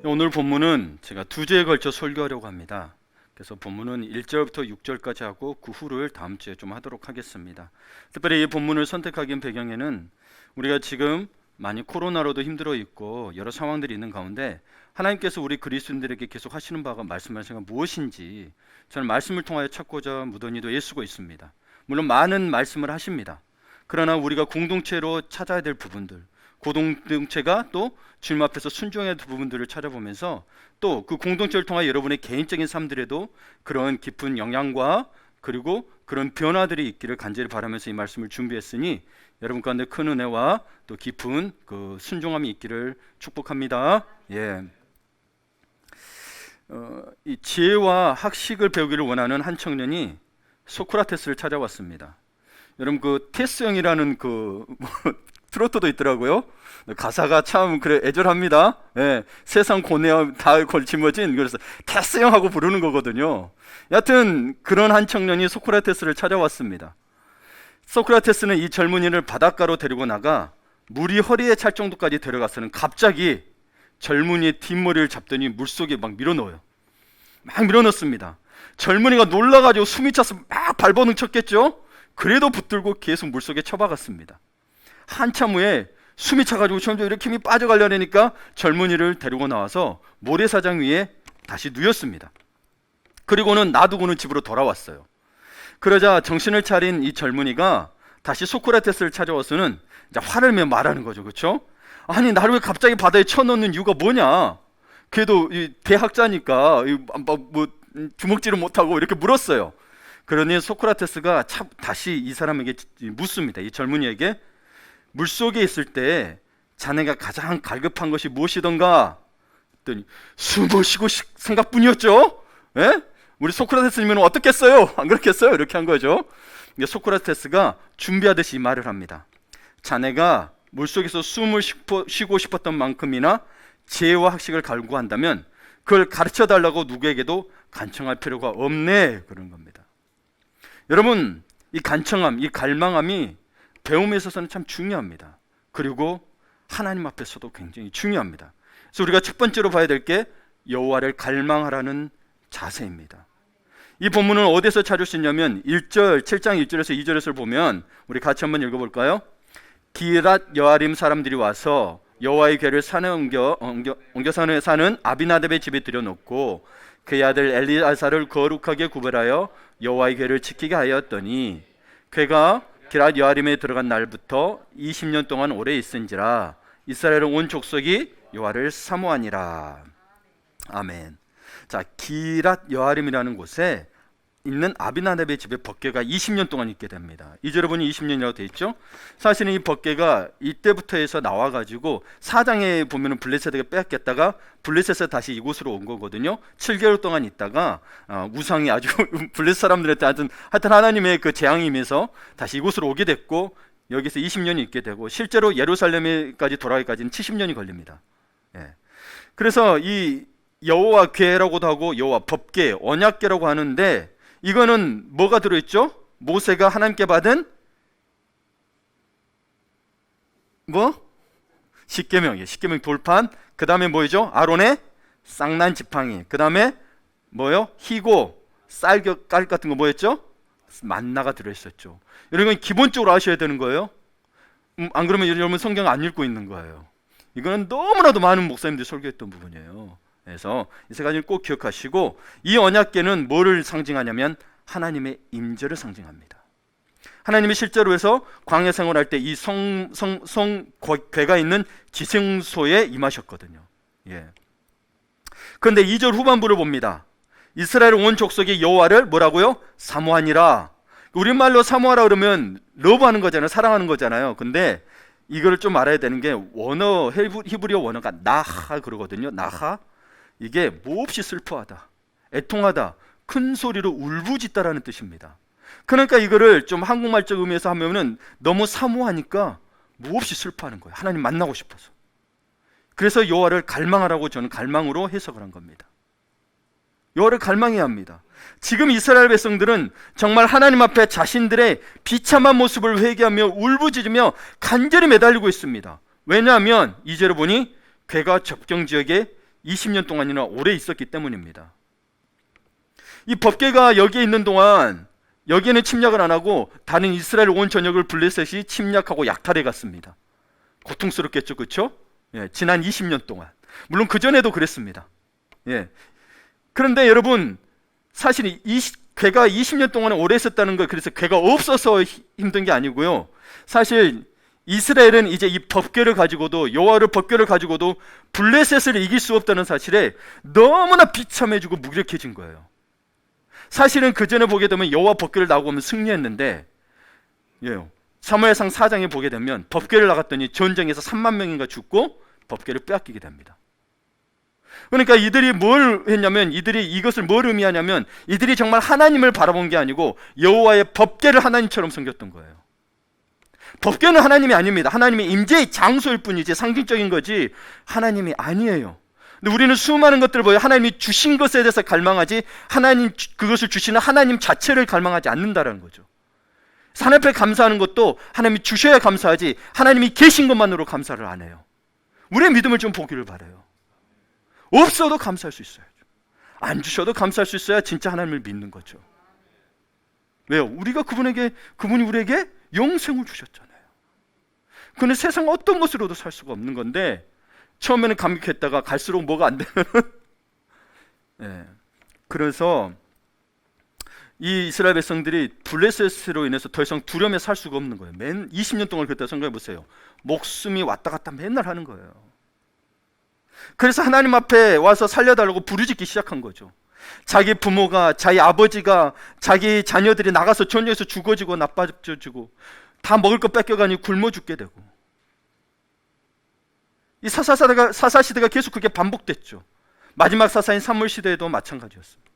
오늘 본문은 제가 두 주에 걸쳐 설교하려고 합니다. 그래서 본문은 1절부터 6절까지 하고 그 후를 다음 주에 좀 하도록 하겠습니다. 특별히 이 본문을 선택하기 배경에는 우리가 지금 많이 코로나로도 힘들어 있고 여러 상황들이 있는 가운데 하나님께서 우리 그리스도인들에게 계속 하시는 바가 말씀하시는 건 무엇인지 저는 말씀을 통하여 찾고자 무던히도 애쓰고 있습니다. 물론 많은 말씀을 하십니다. 그러나 우리가 공동체로 찾아야 될 부분들, 공동체가 또 주님 앞에서 순종해야 될 부분들을 찾아보면서 또 그 공동체를 통해 여러분의 개인적인 삶들에도 그런 깊은 영향과 그리고 그런 변화들이 있기를 간절히 바라면서 이 말씀을 준비했으니 여러분 가운데 큰 은혜와 또 깊은 그 순종함이 있기를 축복합니다. 이 지혜와 학식을 배우기를 원하는 한 청년이 소크라테스를 찾아왔습니다. 여러분 그 테스 형이라는 그 트로트도 있더라고요. 가사가 참 그래 애절합니다. 세상 고뇌와 다 걸치머진 그래서 테스 형하고 부르는 거거든요. 여하튼 그런 한 청년이 소크라테스를 찾아왔습니다. 소크라테스는 이 젊은이를 바닷가로 데리고 나가 물이 허리에 찰 정도까지 데려가서는 갑자기 젊은이의 뒷머리를 잡더니 물속에 막 밀어넣어요. 막 밀어넣습니다. 젊은이가 놀라가지고 숨이 차서 막 발버둥 쳤겠죠. 그래도 붙들고 계속 물속에 쳐박았습니다. 한참 후에 숨이 차가지고 점점 이렇게 힘이 빠져가려니까 젊은이를 데리고 나와서 모래사장 위에 다시 누였습니다. 그리고는 놔두고는 집으로 돌아왔어요. 그러자 정신을 차린 이 젊은이가 다시 소크라테스를 찾아와서는 이제 화를 내며 말하는 거죠. 그렇죠? 아니 나를 왜 갑자기 바다에 쳐넣는 이유가 뭐냐? 그래도 이 대학자니까 뭐 주먹질을 못하고 이렇게 물었어요. 그러니 소크라테스가 다시 이 사람에게 묻습니다. 이 젊은이에게 물속에 있을 때 자네가 가장 갈급한 것이 무엇이던가? 했더니 숨을 쉬고 생각뿐이었죠. 우리 소크라테스님은 어떻겠어요? 안 그렇겠어요? 이렇게 한 거죠. 소크라테스가 준비하듯이 이 말을 합니다. 자네가 물속에서 숨을 쉬고 싶었던 만큼이나 지혜와 학식을 갈구한다면 그걸 가르쳐달라고 누구에게도 간청할 필요가 없네. 그런 겁니다. 여러분 이 간청함, 이 갈망함이 배움에 있어서는 참 중요합니다. 그리고 하나님 앞에서도 굉장히 중요합니다. 그래서 우리가 첫 번째로 봐야 될 게 여호와를 갈망하라는 자세입니다. 이 본문은 어디서 찾을 수 있냐면 7장 1절에서 2절에서 보면 우리 같이 한번 읽어볼까요? 기랏 여아림 사람들이 와서 여호와의 궤를 산에 옮겨 사는 아비나답의 집에 들여놓고 그의 아들 엘리아사를 거룩하게 구별하여 여호와의 궤를 지키게 하였더니 궤가 기랏 여아림에 들어간 날부터 20년 동안 오래 있은지라 이스라엘은 온 족속이 여호와를 사모하니라. 아멘. 자, 기랏 여아림이라는 곳에 있는 아비나답의 집에 법궤가 20년 동안 있게 됩니다. 이절에 보니 20년이라고 되어 있죠. 사실은 이 법궤가 이때부터 해서 나와가지고 4장에 보면은 블레셋에게 빼앗겼다가 블레셋에서 다시 이곳으로 온 거거든요. 7개월 동안 있다가 우상이 아주 블레셋 사람들한테 하여튼 하나님의 그 재앙이 임해서 다시 이곳으로 오게 됐고 여기서 20년이 있게 되고 실제로 예루살렘까지 돌아가기까지는 70년이 걸립니다. 그래서 이 여호와 궤라고도 하고 여호와 법궤, 언약궤라고 하는데 이거는 뭐가 들어있죠? 모세가 하나님께 받은 십계명, 십계명 돌판. 그 다음에 뭐죠? 아론의 쌍난 지팡이. 그 다음에 희고, 쌀 같은 거 뭐였죠? 만나가 들어있었죠. 여러분 기본적으로 아셔야 되는 거예요. 안 그러면 여러분 성경 안 읽고 있는 거예요. 이거는 너무나도 많은 목사님들이 설교했던 부분이에요. 그래서 이 세 가지를 꼭 기억하시고 이 언약궤는 뭐를 상징하냐면 하나님의 임재를 상징합니다. 하나님이 실제로 해서 광야 생활할 때 이 성궤가 있는 지성소에 임하셨거든요. 그런데 2절 후반부를 봅니다. 이스라엘 온 족속이 여호와를 뭐라고요? 사모하니라. 우리말로 사모하라 그러면 러브하는 거잖아요. 사랑하는 거잖아요. 근데 이걸 좀 알아야 되는 게 원어, 히브리어 원어가 나하 그러거든요. 나하. 이게 몹시 슬퍼하다, 애통하다, 큰 소리로 울부짖다라는 뜻입니다. 그러니까 이거를 좀 한국말적 의미에서 하면은 너무 사모하니까 몹시 슬퍼하는 거예요. 하나님 만나고 싶어서. 그래서 여호와를 갈망하라고 저는 갈망으로 해석을 한 겁니다. 여호와를 갈망해야 합니다. 지금 이스라엘 백성들은 정말 하나님 앞에 자신들의 비참한 모습을 회개하며 울부짖으며 간절히 매달리고 있습니다. 왜냐하면 이제로 보니 궤가 적정 지역에 20년 동안이나 오래 있었기 때문입니다. 이 법궤가 여기에 있는 동안 여기에는 침략을 안 하고 다른 이스라엘 온 전역을 블레셋이 침략하고 약탈해 갔습니다. 고통스럽겠죠, 그렇죠? 예, 지난 20년 동안. 물론 그 전에도 그랬습니다. 예. 그런데 여러분, 사실 궤가 20년 동안 오래 있었다는 거, 그래서 궤가 없어서 힘든 게 아니고요. 사실 이스라엘은 이제 이 법궤를 가지고도, 여호와의 법궤를 가지고도 블레셋을 이길 수 없다는 사실에 너무나 비참해지고 무력해진 거예요. 사실은 그 전에 보게 되면 여호와 법궤를 나오고 오면 승리했는데, 예, 사무엘상 4장에 보게 되면 법궤를 나갔더니 전쟁에서 3만 명인가 죽고 법궤를 빼앗기게 됩니다. 그러니까 이들이 뭘 했냐면, 이들이 이것을 뭘 의미하냐면, 이들이 정말 하나님을 바라본 게 아니고 여호와의 법궤를 하나님처럼 섬겼던 거예요. 법궤는 하나님이 아닙니다. 하나님의 임재의 장소일 뿐이지 상징적인 거지 하나님이 아니에요. 근데 우리는 수많은 것들을 보여 하나님이 주신 것에 대해서 갈망하지, 하나님 그것을 주시는 하나님 자체를 갈망하지 않는다라는 거죠. 하나님 앞에 감사하는 것도 하나님이 주셔야 감사하지, 하나님이 계신 것만으로 감사를 안 해요. 우리의 믿음을 좀 보기를 바라요. 없어도 감사할 수 있어야죠. 안 주셔도 감사할 수 있어야 진짜 하나님을 믿는 거죠. 왜요? 그분이 우리에게 영생을 주셨잖아요. 그는 세상 어떤 것으로도 살 수가 없는 건데, 처음에는 감격했다가 갈수록 뭐가 안 되면은 예. 그래서 이 이스라엘 백성들이 블레셋으로 인해서 더 이상 두려움에 살 수가 없는 거예요. 20년 동안 그때 생각해 보세요. 목숨이 왔다 갔다 맨날 하는 거예요. 그래서 하나님 앞에 와서 살려달라고 부르짖기 시작한 거죠. 자기 부모가, 자기 아버지가, 자기 자녀들이 나가서 전쟁에서 죽어지고 나빠지고 다 먹을 거 뺏겨가니 굶어 죽게 되고, 이 사사시대가 계속 그게 반복됐죠. 마지막 사사인 사무엘 시대에도 마찬가지였습니다.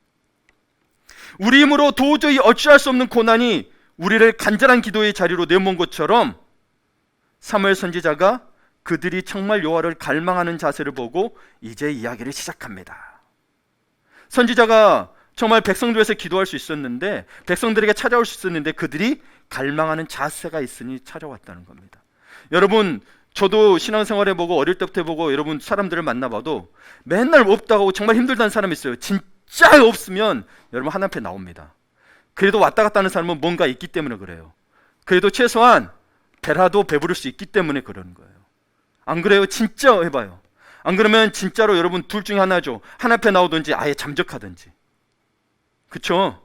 우리 힘으로 도저히 어찌할 수 없는 고난이 우리를 간절한 기도의 자리로 내몬 것처럼 사무엘 선지자가 그들이 정말 여호와를 갈망하는 자세를 보고 이제 이야기를 시작합니다. 선지자가 정말 백성들 위해서 기도할 수 있었는데, 백성들에게 찾아올 수 있었는데 그들이 갈망하는 자세가 있으니 찾아왔다는 겁니다. 여러분, 저도 신앙생활 해보고 어릴 때부터 해보고 여러분 사람들을 만나봐도 맨날 없다고 정말 힘들다는 사람이 있어요. 진짜 없으면 여러분 하나님 앞에 나옵니다. 그래도 왔다 갔다 하는 사람은 뭔가 있기 때문에 그래요. 그래도 최소한 배라도 배부를 수 있기 때문에 그러는 거예요. 안 그래요? 진짜 해봐요. 안 그러면 진짜로 여러분 둘 중에 하나죠. 하나님 앞에 나오든지 아예 잠적하든지. 그쵸?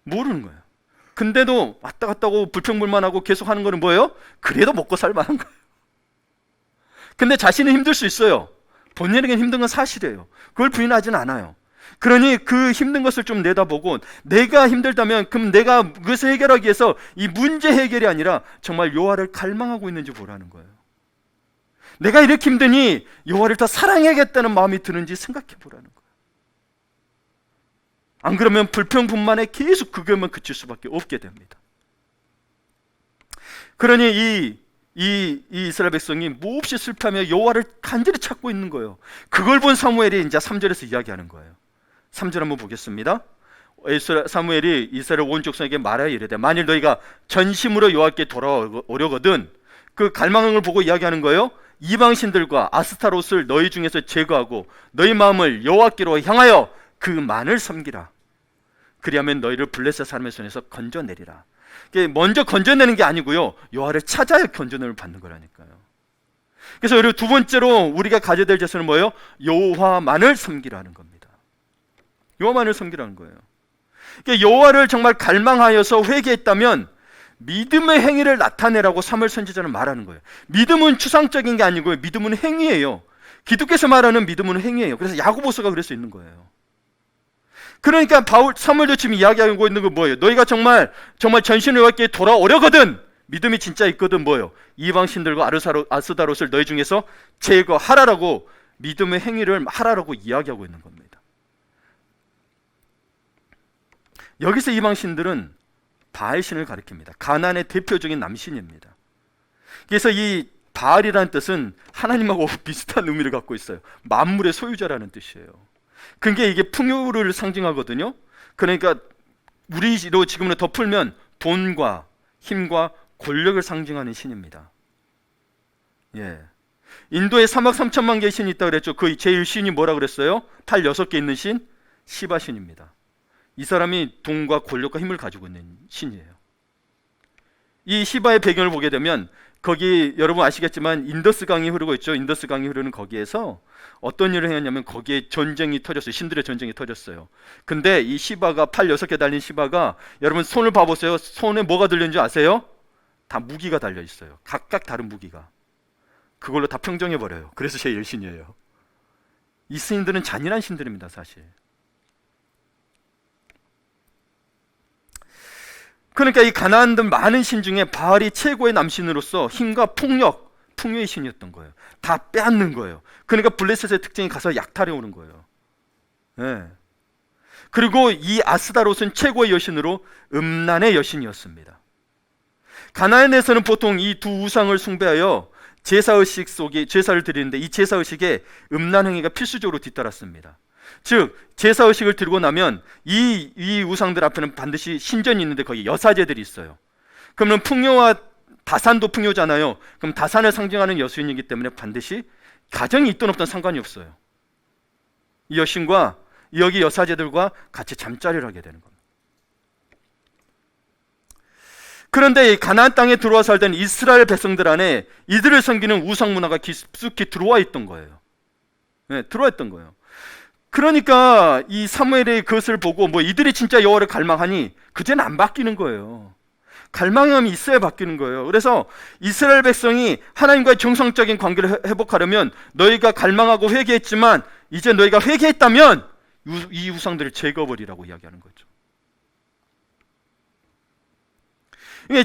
모르는 거예요. 근데도 왔다 갔다 하고 불평불만하고 계속 하는 거는 뭐예요? 그래도 먹고 살만한 거예요. 근데 자신은 힘들 수 있어요. 본인에겐 힘든 건 사실이에요. 그걸 부인하지는 않아요. 그러니 그 힘든 것을 좀 내다보고, 내가 힘들다면 그럼 내가 그것을 해결하기 위해서 이 문제 해결이 아니라 정말 여호와를 갈망하고 있는지 보라는 거예요. 내가 이렇게 힘드니 여호와를 더 사랑해야겠다는 마음이 드는지 생각해 보라는 거예요. 안 그러면 불평분만에 계속 그것만 그칠 수밖에 없게 됩니다. 그러니 이 이스라엘 백성이 몹시 슬퍼하며 여호와를 간절히 찾고 있는 거예요. 그걸 본 사무엘이 이제 3절에서 이야기하는 거예요. 3절 한번 보겠습니다. 사무엘이 이스라엘 온 족속에게 말하여 이르되, 만일 너희가 전심으로 여호와께 돌아오려거든, 그 갈망을 보고 이야기하는 거예요. 이방신들과 아스타롯을 너희 중에서 제거하고 너희 마음을 여호와께로 향하여 그 만을 섬기라. 그리하면 너희를 블레셋 사람의 손에서 건져내리라. 먼저 건져내는 게 아니고요, 여호와를 찾아야 건져내를 받는 거라니까요. 그래서 여러분, 두 번째로 우리가 가져야 될 자세는 뭐예요? 여호와만을 섬기라는 겁니다. 여호와만을 섬기라는 거예요. 그러니까 여호와를 정말 갈망하여서 회개했다면 믿음의 행위를 나타내라고 사무엘 선지자는 말하는 거예요. 믿음은 추상적인 게 아니고요, 믿음은 행위예요. 기독교에서 말하는 믿음은 행위예요. 그래서 야고보서가 그럴 수 있는 거예요. 그러니까 사무엘도 지금 이야기하고 있는 건 뭐예요? 너희가 정말 전신을 여호와께 돌아오려거든, 믿음이 진짜 있거든, 뭐예요? 이방신들과 아스다롯을 너희 중에서 제거하라라고, 믿음의 행위를 하라라고 이야기하고 있는 겁니다. 여기서 이방신들은 바알신을 가리킵니다. 가나안의 대표적인 남신입니다. 그래서 이 바알이라는 뜻은 하나님하고 비슷한 의미를 갖고 있어요. 만물의 소유자라는 뜻이에요. 그게 이게 풍요를 상징하거든요. 그러니까 우리로 지금으로 더 풀면 돈과 힘과 권력을 상징하는 신입니다. 예. 인도에 3억 3천만 개의 신이 있다고 그랬죠. 그 제일 신이 뭐라 그랬어요? 팔 6개 있는 신? 시바 신입니다. 이 사람이 돈과 권력과 힘을 가지고 있는 신이에요. 이 시바의 배경을 보게 되면 거기 여러분 아시겠지만 인더스 강이 흐르고 있죠. 인더스 강이 흐르는 거기에서 어떤 일을 했냐면 거기에 전쟁이 터졌어요. 신들의 전쟁이 터졌어요. 근데 이 시바가 팔 6개 달린 시바가 여러분 손을 봐보세요. 손에 뭐가 들리는지 아세요? 다 무기가 달려 있어요. 각각 다른 무기가. 그걸로 다 평정해버려요. 그래서 제일 신이에요. 이 신들은 잔인한 신들입니다, 사실. 그러니까 이 가나안들 많은 신 중에 바알이 최고의 남신으로서 힘과 풍요의 신이었던 거예요. 다 빼앗는 거예요. 그러니까 블레셋의 특징이 가서 약탈해 오는 거예요. 네. 그리고 이 아스다롯은 최고의 여신으로 음란의 여신이었습니다. 가나안에서는 보통 이 두 우상을 숭배하여 제사의식 속에 제사를 드리는데 이 제사의식에 음란 행위가 필수적으로 뒤따랐습니다. 즉 제사의식을 드리고 나면 이 우상들 앞에는 반드시 신전이 있는데 거기 여사제들이 있어요. 그러면 풍요와 다산도 풍요잖아요. 그럼 다산을 상징하는 여신이기 때문에 반드시 가정이 있든 없든 상관이 없어요. 이 여신과 여기 여사제들과 같이 잠자리를 하게 되는 겁니다. 그런데 이 가나안 땅에 들어와 살던 이스라엘 백성들 안에 이들을 섬기는 우상 문화가 깊숙이 들어와 있던 거예요. 네, 들어와 있던 거예요. 그러니까 이 사무엘이 그것을 보고 뭐 이들이 진짜 여호와를 갈망하니 그제는 안 바뀌는 거예요. 갈망함이 있어야 바뀌는 거예요. 그래서 이스라엘 백성이 하나님과의 정상적인 관계를 회복하려면 너희가 갈망하고 회개했지만 이제 너희가 회개했다면 이 우상들을 제거버리라고 이야기하는 거죠.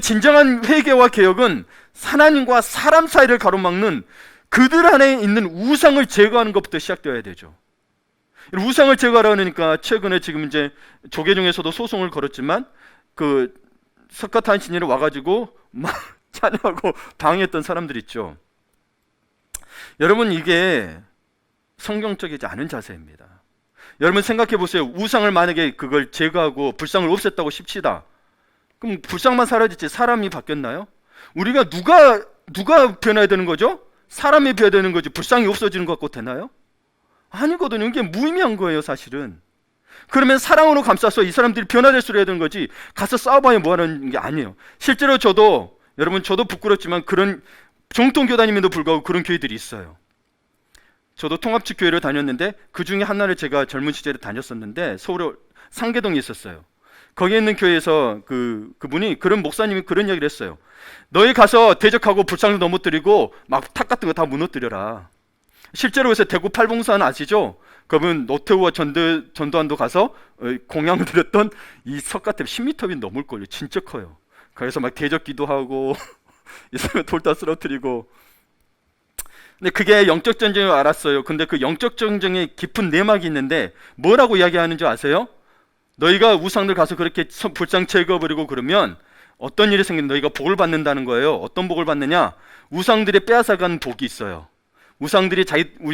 진정한 회개와 개혁은 하나님과 사람 사이를 가로막는 그들 안에 있는 우상을 제거하는 것부터 시작되어야 되죠. 우상을 제거하려니까 최근에 지금 이제 조계종에서도 소송을 걸었지만 그 석가탄 신이를 와가지고 막 찬양하고 방해했던 사람들 있죠. 여러분 이게 성경적이지 않은 자세입니다. 여러분 생각해 보세요. 우상을 만약에 그걸 제거하고 불상을 없앴다고 칩시다. 그럼 불상만 사라지지 사람이 바뀌었나요? 우리가 누가 변해야 되는 거죠? 사람이 변해야 되는 거지 불상이 없어지는 것 같고 되나요? 아니거든요. 이게 무의미한 거예요, 사실은. 그러면 사랑으로 감싸서 이 사람들이 변화될 수 있어야 되는 거지 가서 싸워봐야 뭐하는 게 아니에요. 실제로 저도 부끄럽지만 그런 정통교단임에도 불구하고 그런 교회들이 있어요. 저도 통합측 교회를 다녔는데 그 중에 하나를 제가 젊은 시절에 다녔었는데 서울에 상계동에 있었어요. 거기에 있는 교회에서 그분이 그런 목사님이 그런 이야기를 했어요. 너희 가서 대적하고 불상도 넘어뜨리고 막 탑 같은 거 다 무너뜨려라. 실제로 그래서 대구 팔봉산 아시죠? 그분 노태우와 전두환도 가서 공양을 드렸던 이 석가탑 10m이 넘을걸요. 진짜 커요. 그래서 막 대적 기도하고 이 사람 돌 다 쓰러뜨리고. 근데 그게 영적 전쟁을 알았어요. 근데 그 영적 전쟁에 깊은 내막이 있는데 뭐라고 이야기하는지 아세요? 너희가 우상들 가서 그렇게 불상 제거버리고 그러면 어떤 일이 생기면 너희가 복을 받는다는 거예요. 어떤 복을 받느냐? 우상들이 빼앗아간 복이 있어요. 우상들이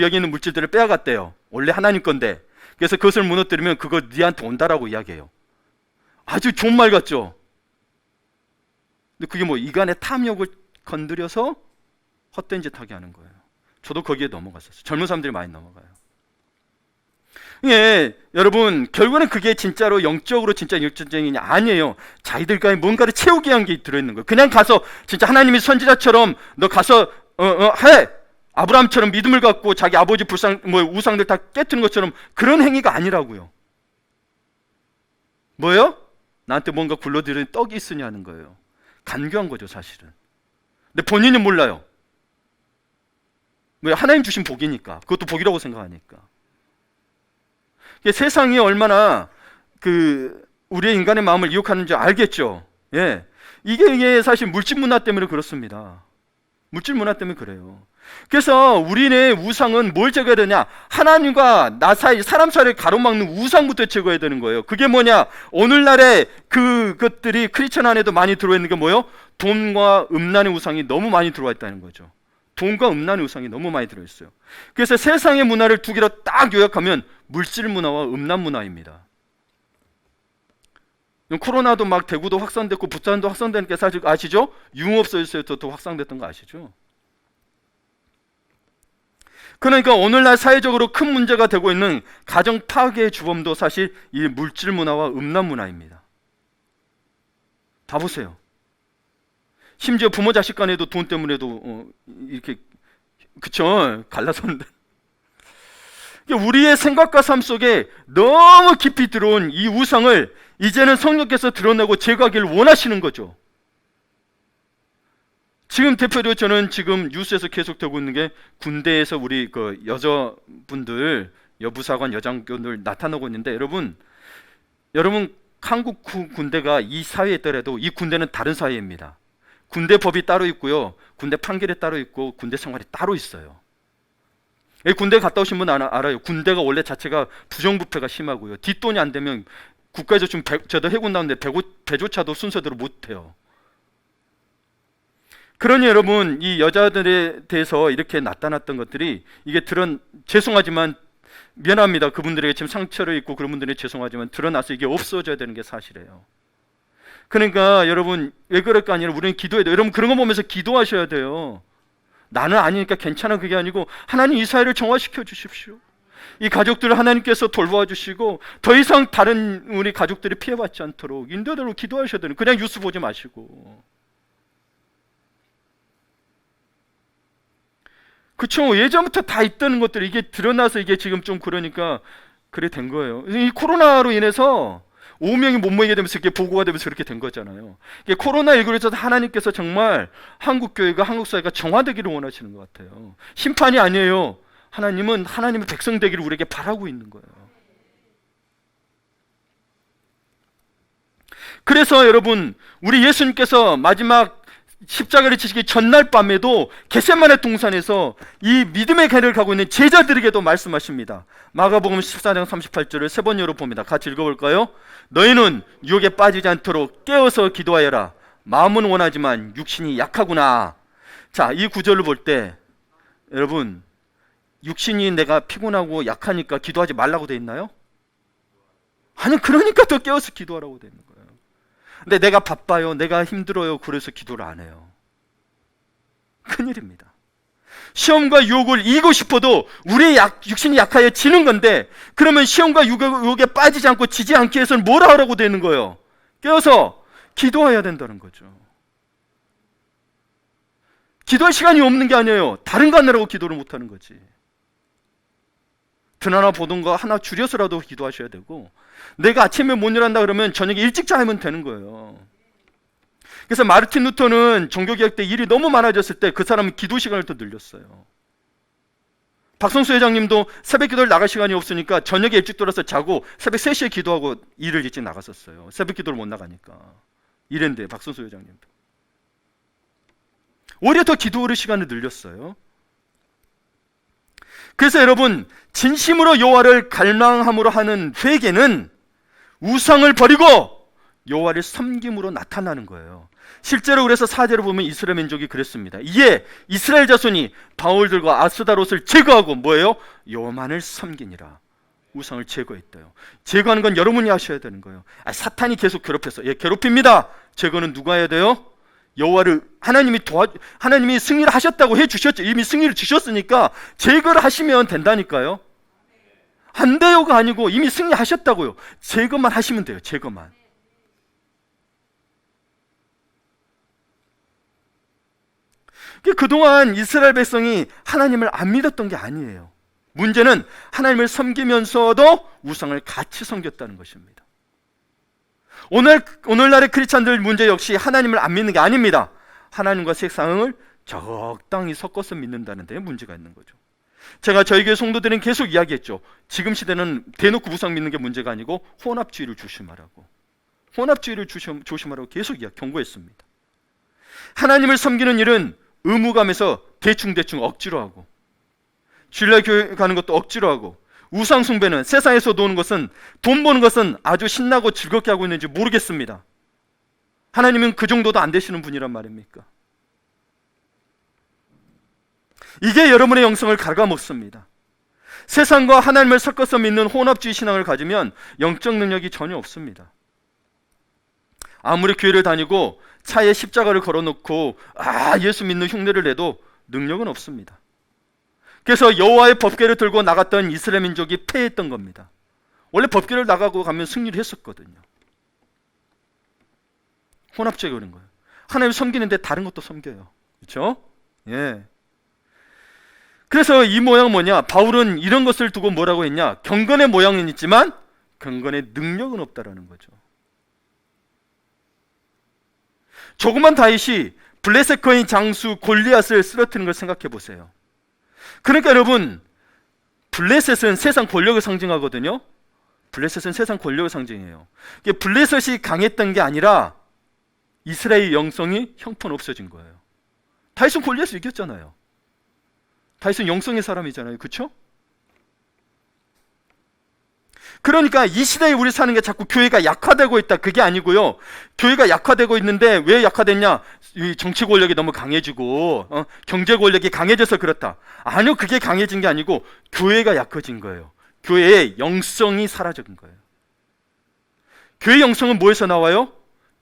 여기 있는 물질들을 빼앗았대요. 원래 하나님 건데. 그래서 그것을 무너뜨리면 그거 네한테 온다라고 이야기해요. 아주 좋은 말 같죠? 근데 그게 뭐 이간의 탐욕을 건드려서 헛된 짓 하게 하는 거예요. 저도 거기에 넘어갔었어요. 젊은 사람들이 많이 넘어가요. 예, 여러분 결국은 그게 진짜로 영적으로 진짜 영적전쟁이냐? 아니에요. 자기들과의 뭔가를 채우기 위한 게 들어있는 거예요. 그냥 가서 진짜 하나님이 선지자처럼 너 가서 해! 아브라함처럼 믿음을 갖고 자기 아버지 우상들 다 깨트는 것처럼 그런 행위가 아니라고요. 뭐예요? 나한테 뭔가 굴러들이는 떡이 있으냐는 거예요. 간교한 거죠, 사실은. 근데 본인은 몰라요. 왜? 하나님 주신 복이니까. 그것도 복이라고 생각하니까. 세상이 얼마나 우리의 인간의 마음을 이용하는지 알겠죠. 예, 이게 사실 물질 문화 때문에 그렇습니다. 물질 문화 때문에 그래요. 그래서 우리의 우상은 뭘 제거해야 되냐? 하나님과 나 사이, 사람 사이를 가로막는 우상부터 제거해야 되는 거예요. 그게 뭐냐? 오늘날에 그것들이 크리스천 안에도 많이 들어와 있는 게 뭐예요? 돈과 음란의 우상이 너무 많이 들어와 있다는 거죠. 돈과 음란의 우상이 너무 많이 들어있어요. 그래서 세상의 문화를 두 개로 딱 요약하면 물질 문화와 음란 문화입니다. 코로나도 막 대구도 확산됐고 부산도 확산되는 게 사실 아시죠? 유흥업소에서도 확산됐던 거 아시죠? 그러니까 오늘날 사회적으로 큰 문제가 되고 있는 가정 파괴의 주범도 사실 이 물질 문화와 음란 문화입니다. 봐보세요. 심지어 부모 자식 간에도 돈 때문에도 이렇게 그쵸 갈라서는데 우리의 생각과 삶 속에 너무 깊이 들어온 이 우상을 이제는 성령께서 드러내고 제거하기를 원하시는 거죠. 지금 대표적으로 저는 지금 뉴스에서 계속 되고 있는 게 군대에서 우리 그 여자분들 여부사관 여장교들 나타나고 있는데 여러분 한국 군대가 이 사회에 있더라도 이 군대는 다른 사회입니다. 군대 법이 따로 있고요. 군대 판결이 따로 있고 군대 생활이 따로 있어요. 군대 갔다 오신 분 알아요. 군대가 원래 자체가 부정부패가 심하고요. 뒷돈이 안 되면 국가에서 좀 저도 해군 나오는데 배조차도 순서대로 못 해요. 그러니 여러분 이 여자들에 대해서 이렇게 나타났던 것들이 이게 죄송하지만 미안합니다. 그분들에게 지금 상처를 입고 그런 분들이 죄송하지만 드러나서 이게 없어져야 되는 게 사실이에요. 그러니까 여러분 왜 그럴까 아니라 우리는 기도해야 돼요. 여러분 그런 거 보면서 기도하셔야 돼요. 나는 아니니까 괜찮아 그게 아니고 하나님 이 사회를 정화시켜 주십시오. 이 가족들을 하나님께서 돌보아 주시고 더 이상 다른 우리 가족들이 피해받지 않도록 인도대로 기도하셔야 돼요. 그냥 뉴스 보지 마시고. 그쵸? 예전부터 다 있던 것들이 이게 드러나서 이게 지금 좀 그러니까 그래 된 거예요. 이 코로나로 인해서 5명이 못 모이게 되면서 이게 보고가 되면서 그렇게 된 거잖아요. 이게 코로나19로 해서 하나님께서 정말 한국 교회가 한국 사회가 정화되기를 원하시는 것 같아요. 심판이 아니에요. 하나님은 하나님의 백성 되기를 우리에게 바라고 있는 거예요. 그래서 여러분 우리 예수님께서 마지막 십자가를 지시기 전날 밤에도 겟세마네 동산에서 이 믿음의 길을 가고 있는 제자들에게도 말씀하십니다. 마가복음 14장 38절을 세 번 열어봅니다. 같이 읽어볼까요? 너희는 유혹에 빠지지 않도록 깨어서 기도하여라. 마음은 원하지만 육신이 약하구나. 자, 이 구절을 볼 때 여러분 육신이 내가 피곤하고 약하니까 기도하지 말라고 돼 있나요? 아니 그러니까 더 깨어서 기도하라고 돼 있는 거예요. 근데 내가 바빠요, 내가 힘들어요, 그래서 기도를 안 해요. 큰일입니다. 시험과 유혹을 이기고 싶어도 우리의 육신이 약하여 지는 건데 그러면 시험과 유혹에 빠지지 않고 지지 않기 위해서는 뭘 하라고 되는 거예요? 깨어서 기도해야 된다는 거죠. 기도할 시간이 없는 게 아니에요. 다른 거 하느라고 기도를 못하는 거지. 드나나 보던 거 하나 줄여서라도 기도하셔야 되고 내가 아침에 못 일어난다 그러면 저녁에 일찍 자면 되는 거예요. 그래서 마르틴 루터는 종교개혁 때 일이 너무 많아졌을 때 그 사람은 기도 시간을 더 늘렸어요. 박성수 회장님도 새벽 기도를 나갈 시간이 없으니까 저녁에 일찍 돌아서 자고 새벽 3시에 기도하고 일을 일찍 나갔었어요. 새벽 기도를 못 나가니까. 이랬는데 박성수 회장님도 오히려 더 기도를 시간을 늘렸어요. 그래서 여러분 진심으로 여호와를 갈망함으로 하는 회개는 우상을 버리고 여호와를 섬김으로 나타나는 거예요. 실제로 그래서 사제를 보면 이스라엘 민족이 그랬습니다. 이에 이스라엘 자손이 바울들과 아스다롯을 제거하고 뭐예요? 여호와만을 섬기니라. 우상을 제거했대요. 제거하는 건 여러분이 하셔야 되는 거예요. 사탄이 계속 괴롭혔어요. 예, 괴롭힙니다. 제거는 누가 해야 돼요? 여호와를 하나님이 승리를 하셨다고 해 주셨죠. 이미 승리를 주셨으니까 제거를 하시면 된다니까요. 안 돼요가 아니고 이미 승리하셨다고요. 제거만 하시면 돼요. 제거만. 그동안 이스라엘 백성이 하나님을 안 믿었던 게 아니에요. 문제는 하나님을 섬기면서도 우상을 같이 섬겼다는 것입니다. 오늘날의 크리스찬들 문제 역시 하나님을 안 믿는 게 아닙니다. 하나님과 세상을 적당히 섞어서 믿는다는 데 문제가 있는 거죠. 제가 저희 교회 성도들은 계속 이야기했죠. 지금 시대는 대놓고 우상 믿는 게 문제가 아니고 혼합주의를 조심하라고. 혼합주의를 조심하라고 계속 경고했습니다. 하나님을 섬기는 일은 의무감에서 대충 억지로 하고 주일날 교회 가는 것도 억지로 하고 우상 숭배는 세상에서 노는 것은 돈 버는 것은 아주 신나고 즐겁게 하고 있는지 모르겠습니다. 하나님은 그 정도도 안 되시는 분이란 말입니까? 이게 여러분의 영성을 갉아먹습니다. 세상과 하나님을 섞어서 믿는 혼합주의 신앙을 가지면 영적 능력이 전혀 없습니다. 아무리 교회를 다니고 차에 십자가를 걸어놓고 예수 믿는 흉내를 내도 능력은 없습니다. 그래서 여호와의 법궤를 들고 나갔던 이스라엘 민족이 패했던 겁니다. 원래 법궤를 나가고 가면 승리를 했었거든요. 혼합주의가 그런 거예요. 하나님 섬기는데 다른 것도 섬겨요. 그렇죠? 예. 그래서 이 모양은 뭐냐? 바울은 이런 것을 두고 뭐라고 했냐? 경건의 모양은 있지만 경건의 능력은 없다라는 거죠. 조그만 다윗이 블레셋 거인 장수 골리앗을 쓰러뜨리는 걸 생각해 보세요. 그러니까 여러분, 블레셋은 세상 권력을 상징하거든요. 블레셋은 세상 권력의 상징이에요. 블레셋이 강했던 게 아니라 이스라엘 영성이 형편없어진 거예요. 다윗은 골리앗을 이겼잖아요. 다윗은 영성의 사람이잖아요. 그렇죠? 그러니까 이 시대에 우리 사는 게 자꾸 교회가 약화되고 있다, 그게 아니고요. 교회가 약화되고 있는데 왜 약화됐냐? 이 정치 권력이 너무 강해지고 경제 권력이 강해져서 그렇다. 아니요, 그게 강해진 게 아니고 교회가 약해진 거예요. 교회의 영성이 사라진 거예요. 교회의 영성은 뭐에서 나와요?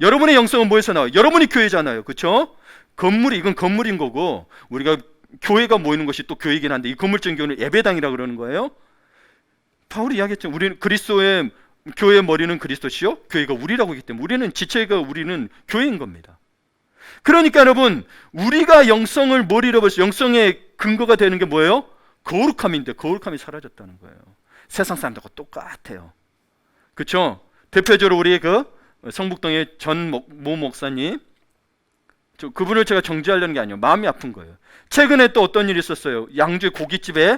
여러분의 영성은 뭐에서 나와요? 여러분이 교회잖아요. 그렇죠? 건물이, 이건 건물인 거고, 우리가 교회가 모이는 것이 또 교회이긴 한데, 이 건물적인 교회는 예배당이라고 그러는 거예요. 바울이 이야기했죠. 우리는 그리스도의, 교회의 머리는 그리스도시요, 교회가 우리라고 하기 때문에 우리는 지체가, 우리는 교회인 겁니다. 그러니까 여러분, 우리가 영성을 머리로 볼수, 영성의 근거가 되는 게 뭐예요? 거룩함인데 거룩함이 사라졌다는 거예요. 세상 사람들과 똑같아요. 그렇죠? 대표적으로 우리 그 성북동의 전 모 목사님, 그분을 제가 정죄하려는 게 아니에요. 마음이 아픈 거예요. 최근에 또 어떤 일이 있었어요. 양주의 고깃집에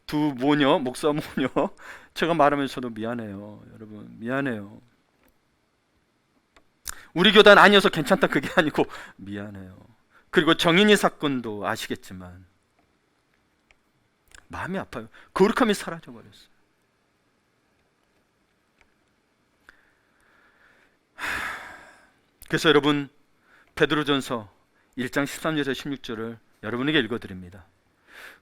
두 모녀, 목사 모녀, 제가 말하면서 저도 미안해요. 여러분, 미안해요. 우리 교단 아니어서 괜찮다, 그게 아니고 미안해요. 그리고 정인이 사건도 아시겠지만 마음이 아파요. 거룩함이 사라져버렸어요. 그래서 여러분, 베드로전서 1장 13절에서 16절을 여러분에게 읽어드립니다.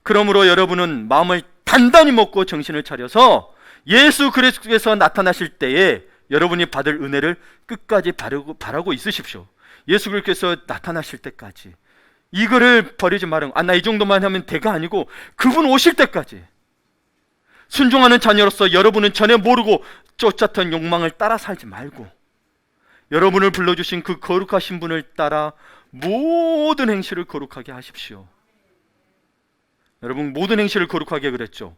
그러므로 여러분은 마음을 단단히 먹고 정신을 차려서 예수 그리스도께서 나타나실 때에 여러분이 받을 은혜를 끝까지 바라고 있으십시오. 예수 그리스도께서 나타나실 때까지. 이거를 버리지 말고, 나 이 정도만 하면 대가 아니고 그분 오실 때까지 순종하는 자녀로서 여러분은 전에 모르고 쫓았던 욕망을 따라 살지 말고, 여러분을 불러주신 그 거룩하신 분을 따라 모든 행실을 거룩하게 하십시오. 여러분, 모든 행실을 거룩하게 그랬죠.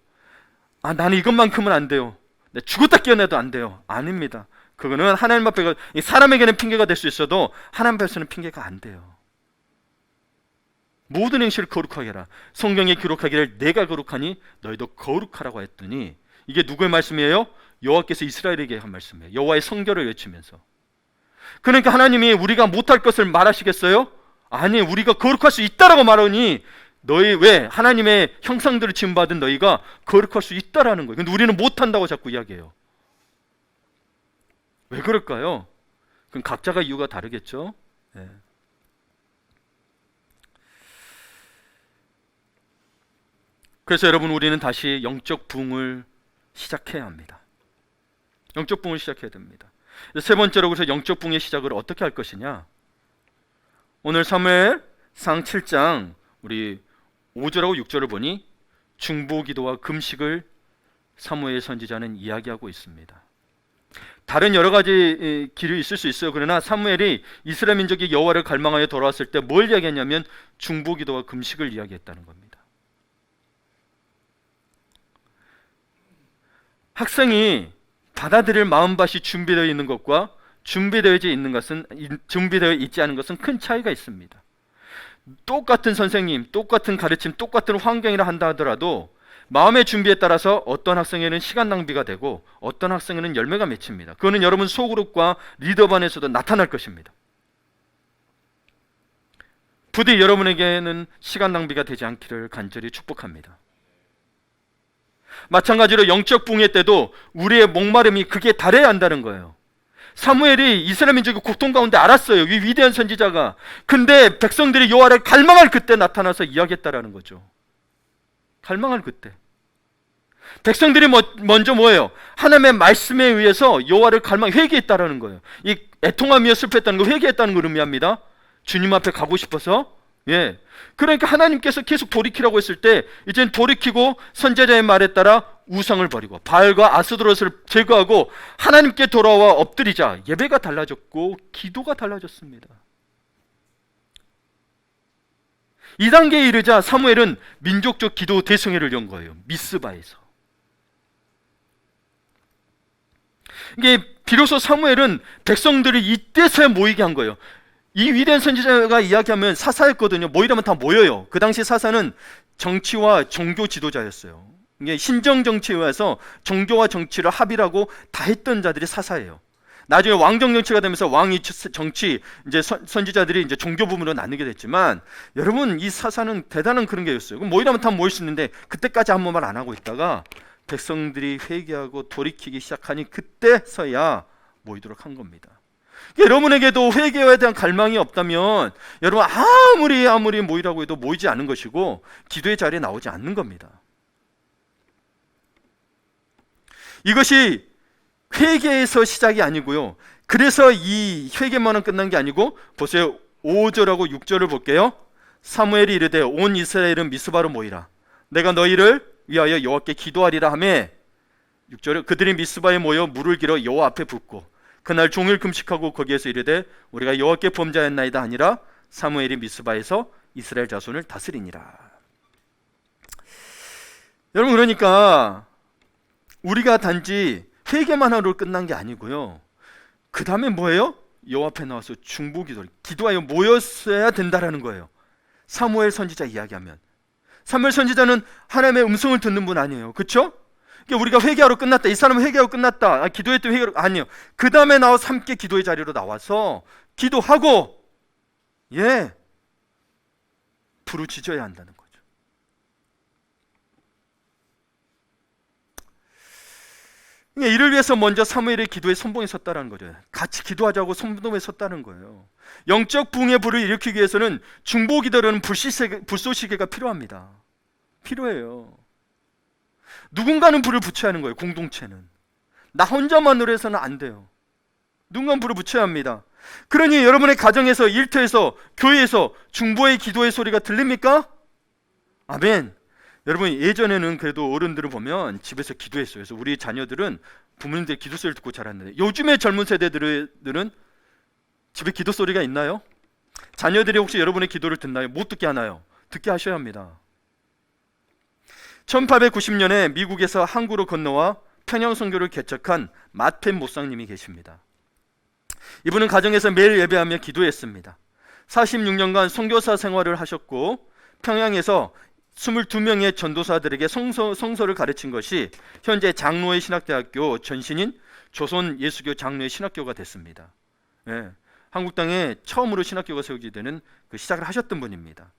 나는 이것만큼은 안 돼요. 내가 죽었다 깨어나도 안 돼요. 아닙니다. 그거는 하나님 앞에, 사람에게는 핑계가 될 수 있어도 하나님 앞에서는 핑계가 안 돼요. 모든 행실을 거룩하게 해라. 성경에 기록하기를 내가 거룩하니 너희도 거룩하라고 했더니, 이게 누구의 말씀이에요? 여호와께서 이스라엘에게 한 말씀이에요. 여호와의 성결을 외치면서. 그러니까 하나님이 우리가 못할 것을 말하시겠어요? 아니, 우리가 거룩할 수 있다라고 말하니, 너희, 왜? 하나님의 형상들을 지음받은 너희가 거룩할 수 있다라는 거예요. 근데 우리는 못한다고 자꾸 이야기해요. 왜 그럴까요? 그럼 각자가 이유가 다르겠죠? 네. 그래서 여러분, 우리는 다시 영적 부흥을 시작해야 합니다. 영적 부흥을 시작해야 됩니다. 세 번째로, 그래서 영적 부흥의 시작을 어떻게 할 것이냐? 오늘 사무엘상 7장 우리 5절하고 6절을 보니 중보기도와 금식을 사무엘 선지자는 이야기하고 있습니다. 다른 여러 가지 길이 있을 수 있어요. 그러나 사무엘이 이스라엘 민족이 여호와를 갈망하여 돌아왔을 때 뭘 이야기했냐면 중보기도와 금식을 이야기했다는 겁니다. 학생이 받아들일 마음밭이 준비되어 있는 것과 준비되어 있지 않은 것은 큰 차이가 있습니다. 똑같은 선생님, 똑같은 가르침, 똑같은 환경이라 한다 하더라도 마음의 준비에 따라서 어떤 학생에는 시간 낭비가 되고 어떤 학생에는 열매가 맺힙니다. 그거는 여러분 소그룹과 리더반에서도 나타날 것입니다. 부디 여러분에게는 시간 낭비가 되지 않기를 간절히 축복합니다. 마찬가지로 영적 붕괴 때도 우리의 목마름이 그게 달해야 한다는 거예요. 사무엘이 이스라엘 민족의 고통 가운데 알았어요. 이 위대한 선지자가. 근데 백성들이 여호와를 갈망할 그때 나타나서 이야기했다라는 거죠. 갈망할 그때. 백성들이 먼저 뭐예요? 하나님의 말씀에 의해서 여호와를 회개했다라는 거예요. 이 애통하며 슬펐다는 거, 회개했다는 걸 의미합니다. 주님 앞에 가고 싶어서 예. 그러니까 하나님께서 계속 돌이키라고 했을 때 이젠 돌이키고 선지자의 말에 따라 우상을 버리고 바알과 아스도롯을 제거하고 하나님께 돌아와 엎드리자 예배가 달라졌고 기도가 달라졌습니다. 이 단계에 이르자 사무엘은 민족적 기도 대성회를 연 거예요. 미스바에서. 이게 비로소 사무엘은 백성들을 이때서야 모이게 한 거예요. 이 위대한 선지자가 이야기하면 사사였거든요. 모이라면 다 모여요. 그 당시 사사는 정치와 종교 지도자였어요. 이게 신정 정치에 의해서 종교와 정치를 합의하고 다 했던 자들이 사사예요. 나중에 왕정 정치가 되면서 왕이 정치, 이제 선지자들이 이제 종교 부문으로 나누게 됐지만, 여러분 이 사사는 대단한 그런 게였어요. 그럼 모이라면 다 모일 수 있는데 그때까지 아무 말 안 하고 있다가 백성들이 회개하고 돌이키기 시작하니 그때서야 모이도록 한 겁니다. 여러분에게도 회개에 대한 갈망이 없다면 여러분 아무리 모이라고 해도 모이지 않는 것이고 기도의 자리에 나오지 않는 겁니다. 이것이 회개에서 시작이 아니고요. 그래서 이 회개만은 끝난 게 아니고 보세요. 5절하고 6절을 볼게요. 사무엘이 이르되 온 이스라엘은 미스바로 모이라. 내가 너희를 위하여 여호와께 기도하리라 하매 6절에 그들이 미스바에 모여 물을 길어 여호와 앞에 붓고 그날 종일 금식하고 거기에서 이르되 우리가 여호와께 범죄하였나이다 하니라. 사무엘이 미스바에서 이스라엘 자손을 다스리니라. 여러분 그러니까 우리가 단지 회개만 하러 끝난 게 아니고요. 그 다음에 뭐예요? 여호와 앞에 나와서 중보기도를 기도하여 모였어야 된다라는 거예요. 사무엘 선지자 이야기하면 사무엘 선지자는 하나님의 음성을 듣는 분 아니에요. 그렇죠? 우리가 회개하러 끝났다. 이 사람은 회개하러 끝났다. 기도했더니 회개하러 아니에요. 그 다음에 나와서 함께 기도의 자리로 나와서 기도하고 부르짖어야 한다는 거죠. 이를 위해서 먼저 사무엘의 기도에 선봉에 섰다는 거죠. 같이 기도하자고 선봉에 섰다는 거예요. 영적 부흥의 불을 일으키기 위해서는 중보기도라는 불쏘시개가 필요합니다. 필요해요. 누군가는 불을 붙여야 하는 거예요. 공동체는. 나 혼자만으로 해서는 안 돼요. 누군가는 불을 붙여야 합니다. 그러니 여러분의 가정에서, 일터에서, 교회에서 중보의 기도의 소리가 들립니까? 아멘. 여러분 예전에는 그래도 어른들을 보면 집에서 기도했어요. 그래서 우리 자녀들은 부모님들 기도 소리를 듣고 자랐는데 요즘의 젊은 세대들은 집에 기도 소리가 있나요? 자녀들이 혹시 여러분의 기도를 듣나요? 못 듣게 하나요? 듣게 하셔야 합니다. 1890년에 미국에서 항구로 건너와 평양 선교를 개척한 마텐 목사님이 계십니다. 이분은 가정에서 매일 예배하며 기도했습니다. 46년간 선교사 생활을 하셨고 평양에서 22명의 전도사들에게 성서를 가르친 것이 현재 장로의 신학대학교 전신인 조선 예수교 장로의 신학교가 됐습니다. 한국 땅에 처음으로 신학교가 세우게 되는 그 시작을 하셨던 분입니다.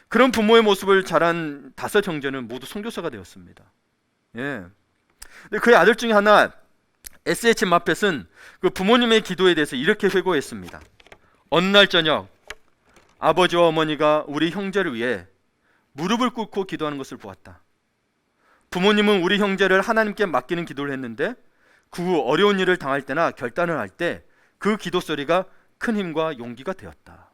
그런 부모의 모습을 자란 5 형제는 모두 선교사가 되었습니다. 그의 아들 중에 하나 S.H. 마펫은 그 부모님의 기도에 대해서 이렇게 회고했습니다. 어느 날 저녁 아버지와 어머니가 우리 형제를 위해 무릎을 꿇고 기도하는 것을 보았다. 부모님은 우리 형제를 하나님께 맡기는 기도를 했는데 그 후 어려운 일을 당할 때나 결단을 할 때 그 기도 소리가 큰 힘과 용기가 되었다.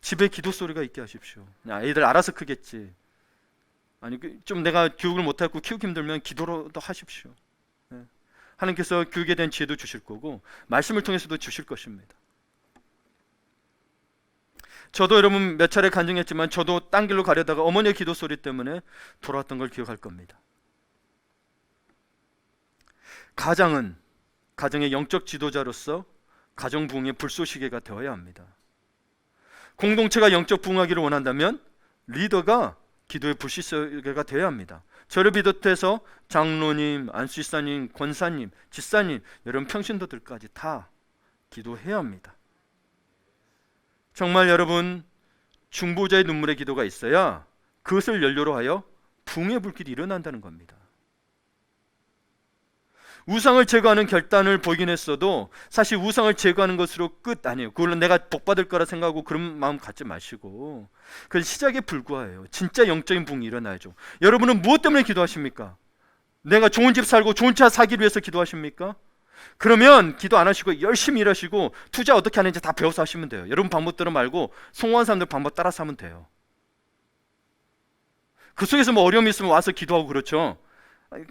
집에 기도 소리가 있게 하십시오. 애들 알아서 크겠지. 아니 좀 내가 교육을 못하고 키우기 힘들면 기도로도 하십시오. 하나님께서 교육에 대한 지혜도 주실 거고 말씀을 통해서도 주실 것입니다. 저도 여러분 몇 차례 간증했지만 저도 딴 길로 가려다가 어머니의 기도 소리 때문에 돌아왔던 걸 기억할 겁니다. 가장은 가정의 영적 지도자로서 가정 부흥의 불쏘시개가 되어야 합니다. 공동체가 영적 부흥하기를 원한다면 리더가 기도의 불쏘시개가 되어야 합니다. 저를 비롯해서 장로님, 안수집사님, 권사님, 집사님, 여러분 평신도들까지 다 기도해야 합니다. 정말 여러분 중보자의 눈물의 기도가 있어야 그것을 연료로 하여 부흥의 불길이 일어난다는 겁니다. 우상을 제거하는 결단을 보이긴 했어도 사실 우상을 제거하는 것으로 끝 아니에요. 그걸로 내가 복받을 거라 생각하고 그런 마음 갖지 마시고 그건 시작에 불과해요. 진짜 영적인 부흥이 일어나야죠. 여러분은 무엇 때문에 기도하십니까? 내가 좋은 집 살고 좋은 차 사기를 위해서 기도하십니까? 그러면 기도 안 하시고 열심히 일하시고 투자 어떻게 하는지 다 배워서 하시면 돼요. 여러분 방법대로 말고 성공한 사람들 방법 따라서 하면 돼요. 그 속에서 뭐 어려움이 있으면 와서 기도하고 그렇죠.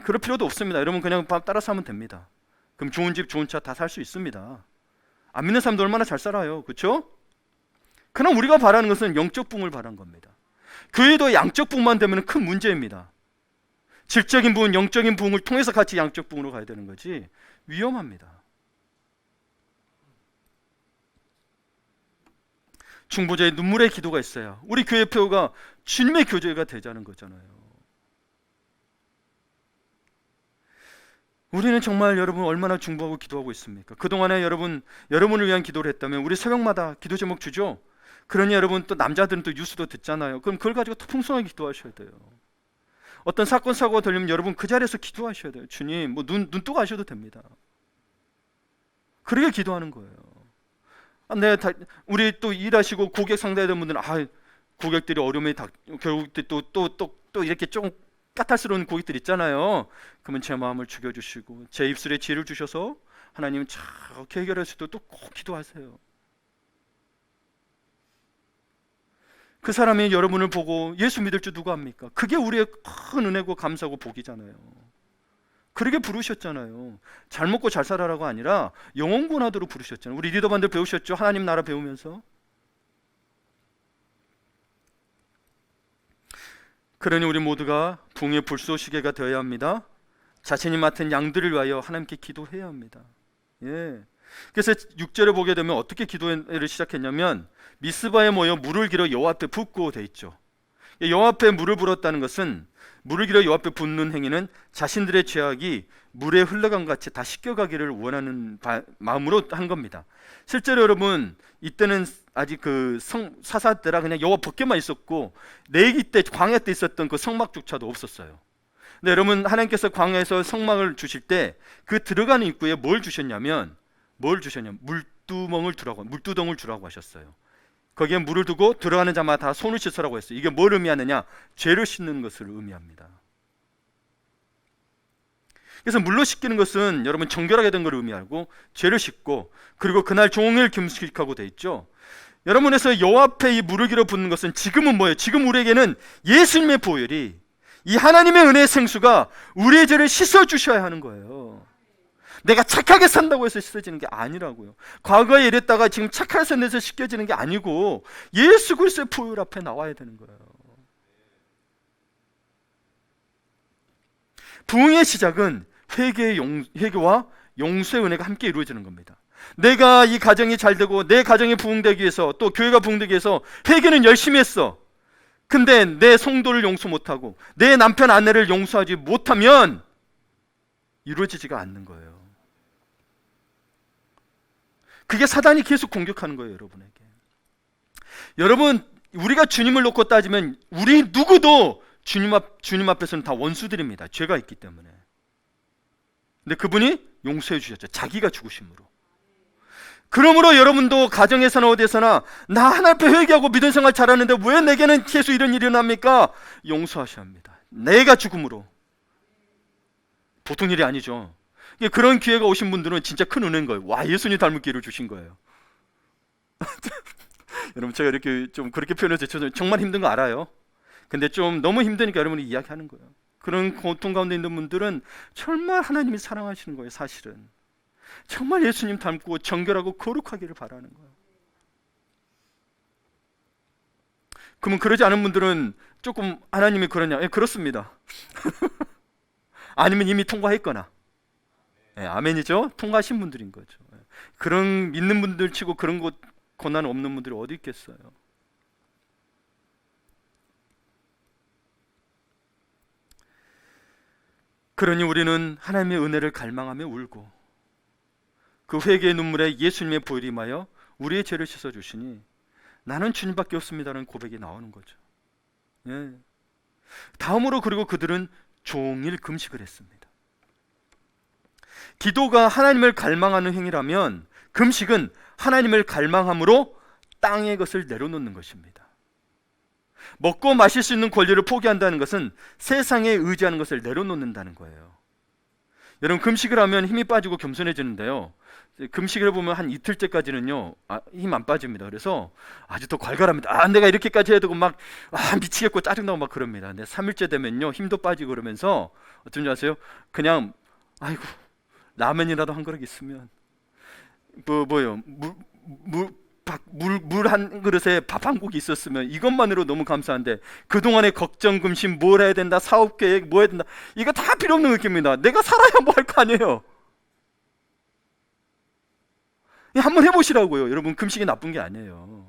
그럴 필요도 없습니다. 여러분 그냥 따라서 하면 됩니다. 그럼 좋은 집 좋은 차 다 살 수 있습니다. 안 믿는 사람도 얼마나 잘 살아요. 그렇죠? 그럼 우리가 바라는 것은 영적 부흥을 바라는 겁니다. 교회도 양적 부흥만 되면 큰 문제입니다. 질적인 부흥, 영적인 부흥을 통해서 같이 양적 부흥으로 가야 되는 거지 위험합니다. 중보자의 눈물의 기도가 있어요. 우리 교회 표가 주님의 교제가 되자는 거잖아요. 우리는 정말 여러분 얼마나 중보하고 기도하고 있습니까? 그동안에 여러분을 위한 기도를 했다면 우리 새벽마다 기도 제목 주죠? 그러니 여러분 또 남자들은 또 뉴스도 듣잖아요. 그럼 그걸 가지고 더 풍성하게 기도하셔야 돼요. 어떤 사건 사고가 들리면 여러분 그 자리에서 기도하셔야 돼요. 주님 뭐 눈 뜨고 하셔도 됩니다. 그렇게 기도하는 거예요. 우리 또 일하시고 고객 상대하는 분들은 고객들이 어려움이 결국 또 이렇게 좀 까탈스러운 고객들 있잖아요. 그러면 제 마음을 죽여주시고 제 입술에 지혜를 주셔서 하나님 착하게 해결할 수 있도록 또 꼭 기도하세요. 그 사람이 여러분을 보고 예수 믿을 줄 누가 압니까? 그게 우리의 큰 은혜고 감사고 복이잖아요. 그렇게 부르셨잖아요. 잘 먹고 잘 살아라고 아니라 영원군하도록 부르셨잖아요. 우리 리더반들 배우셨죠? 하나님 나라 배우면서. 그러니 우리 모두가 부흥의 불쏘시개가 되어야 합니다. 자신이 맡은 양들을 위하여 하나님께 기도해야 합니다. 예. 그래서 6절에 보게 되면 어떻게 기도를 시작했냐면 미스바에 모여 물을 길어 여호와 앞에 붓고 돼 있죠. 여호와 앞에 물을 불었다는 것은 물을 길어 여호와 앞에 붓는 행위는 자신들의 죄악이 물에 흘러간 것 같이 다 씻겨가기를 원하는 마음으로 한 겁니다. 실제로 여러분 이때는 아직 그 사사 때라 그냥 여호와 밖에만 있었고 레위기 때 광야 때 있었던 그 성막조차도 없었어요. 근데 여러분 하나님께서 광야에서 성막을 주실 때 그 들어가는 입구에 뭘 주셨냐면 물두덩을 주라고 하셨어요. 거기에 물을 두고 들어가는 자마다 다 손을 씻으라고 했어요. 이게 뭘 의미하느냐? 죄를 씻는 것을 의미합니다. 그래서 물로 씻기는 것은 여러분 정결하게 된 걸 의미하고 죄를 씻고 그리고 그날 종일 금식하고 돼 있죠. 여러분에서 여호와 앞에 이 물을 길어 붓는 것은 지금은 뭐예요? 지금 우리에게는 예수님의 보혈이 이 하나님의 은혜의 생수가 우리의 죄를 씻어 주셔야 하는 거예요. 내가 착하게 산다고 해서 씻어지는 게 아니라고요. 과거에 이랬다가 지금 착하게 산다고 씻겨지는 게 아니고 예수 그리스도의 보혈 앞에 나와야 되는 거예요. 부흥의 시작은 회개와 용서의 은혜가 함께 이루어지는 겁니다. 내가 이 가정이 잘 되고 내 가정이 부흥되기 위해서 또 교회가 부흥되기 위해서 회개는 열심히 했어. 근데 내 성도를 용서 못하고 내 남편 아내를 용서하지 못하면 이루어지지가 않는 거예요. 그게 사단이 계속 공격하는 거예요, 여러분에게. 여러분, 우리가 주님을 놓고 따지면 우리 누구도 주님 앞에서는 다 원수들입니다. 죄가 있기 때문에. 근데 그분이 용서해 주셨죠. 자기가 죽으심으로. 그러므로 여러분도 가정에서나 어디에서나 나 하나님 앞에 회개하고 믿음 생활 잘하는데 왜 내게는 계속 이런 일이 일어납니까? 용서하셔야 합니다. 내가 죽음으로. 보통 일이 아니죠. 그런 기회가 오신 분들은 진짜 큰 은혜인 거예요. 와, 예수님 닮은 기회를 주신 거예요. 여러분 제가 이렇게 좀 그렇게 표현해서 정말 힘든 거 알아요. 근데 좀 너무 힘드니까 여러분이 이야기하는 거예요. 그런 고통 가운데 있는 분들은 정말 하나님이 사랑하시는 거예요. 사실은 정말 예수님 닮고 정결하고 거룩하기를 바라는 거예요. 그러면 그러지 않은 분들은 조금 하나님이 그러냐? 예, 그렇습니다. 아니면 이미 통과했거나. 예, 아멘이죠? 통과하신 분들인 거죠. 예. 그런 믿는 분들 치고 그런 것 고난 없는 분들이 어디 있겠어요? 그러니 우리는 하나님의 은혜를 갈망하며 울고 그 회개의 눈물에 예수님의 보혈이 임하여 우리의 죄를 씻어주시니 나는 주님밖에 없습니다라는 고백이 나오는 거죠. 예. 다음으로 그리고 그들은 종일 금식을 했습니다. 기도가 하나님을 갈망하는 행위라면 금식은 하나님을 갈망함으로 땅의 것을 내려놓는 것입니다. 먹고 마실 수 있는 권리를 포기한다는 것은 세상에 의지하는 것을 내려놓는다는 거예요. 여러분 금식을 하면 힘이 빠지고 겸손해지는데요. 금식을 해보면 한 이틀째까지는요 힘 안 빠집니다. 그래서 아주 더 괄괄합니다. 내가 이렇게까지 해야 되고 막 미치겠고 짜증나고 막 그럽니다. 근데 3일째 되면요 힘도 빠지고 그러면서 어쩐 줄 아세요? 그냥 아이고 라면이라도 한 그릇 있으면 뭐요 물 한 그릇에 밥 한 국이 있었으면 이것만으로 너무 감사한데 그동안의 걱정 금심 뭘 해야 된다 사업 계획 뭐 해야 된다 이거 다 필요 없는 느낌입니다. 내가 살아야 뭐 할 거 아니에요. 한번 해보시라고요. 여러분 금식이 나쁜 게 아니에요.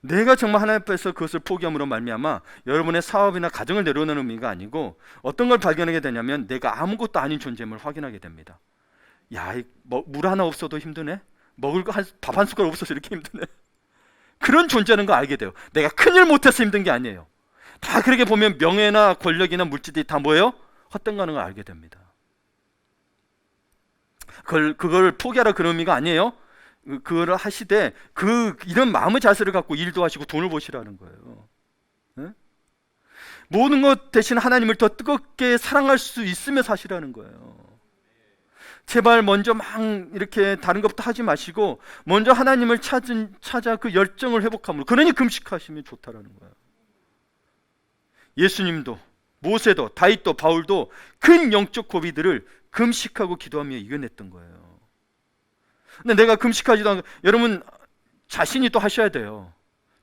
내가 정말 하나님 앞에서 그것을 포기함으로 말미암아 여러분의 사업이나 가정을 내려놓는 의미가 아니고 어떤 걸 발견하게 되냐면 내가 아무것도 아닌 존재임을 확인하게 됩니다. 물 하나 없어도 힘드네. 먹을 거 밥 한 숟갈 없어서 이렇게 힘드네. 그런 존재라는 걸 알게 돼요. 내가 큰일 못해서 힘든 게 아니에요. 다 그렇게 보면 명예나 권력이나 물질이 다 뭐예요? 헛된 거는 걸 알게 됩니다. 그걸 포기하라 그런 의미가 아니에요. 그거를 하시되 이런 마음의 자세를 갖고 일도 하시고 돈을 버시라는 거예요. 네? 모든 것 대신 하나님을 더 뜨겁게 사랑할 수 있으며 사시라는 거예요. 제발 먼저 막 이렇게 다른 것부터 하지 마시고 먼저 하나님을 찾아 그 열정을 회복함으로 그러니 금식하시면 좋다라는 거예요. 예수님도 모세도 다윗도 바울도 큰 영적 고비들을 금식하고 기도하며 이겨냈던 거예요. 근데 내가 금식하지도 않고 여러분 자신이 또 하셔야 돼요.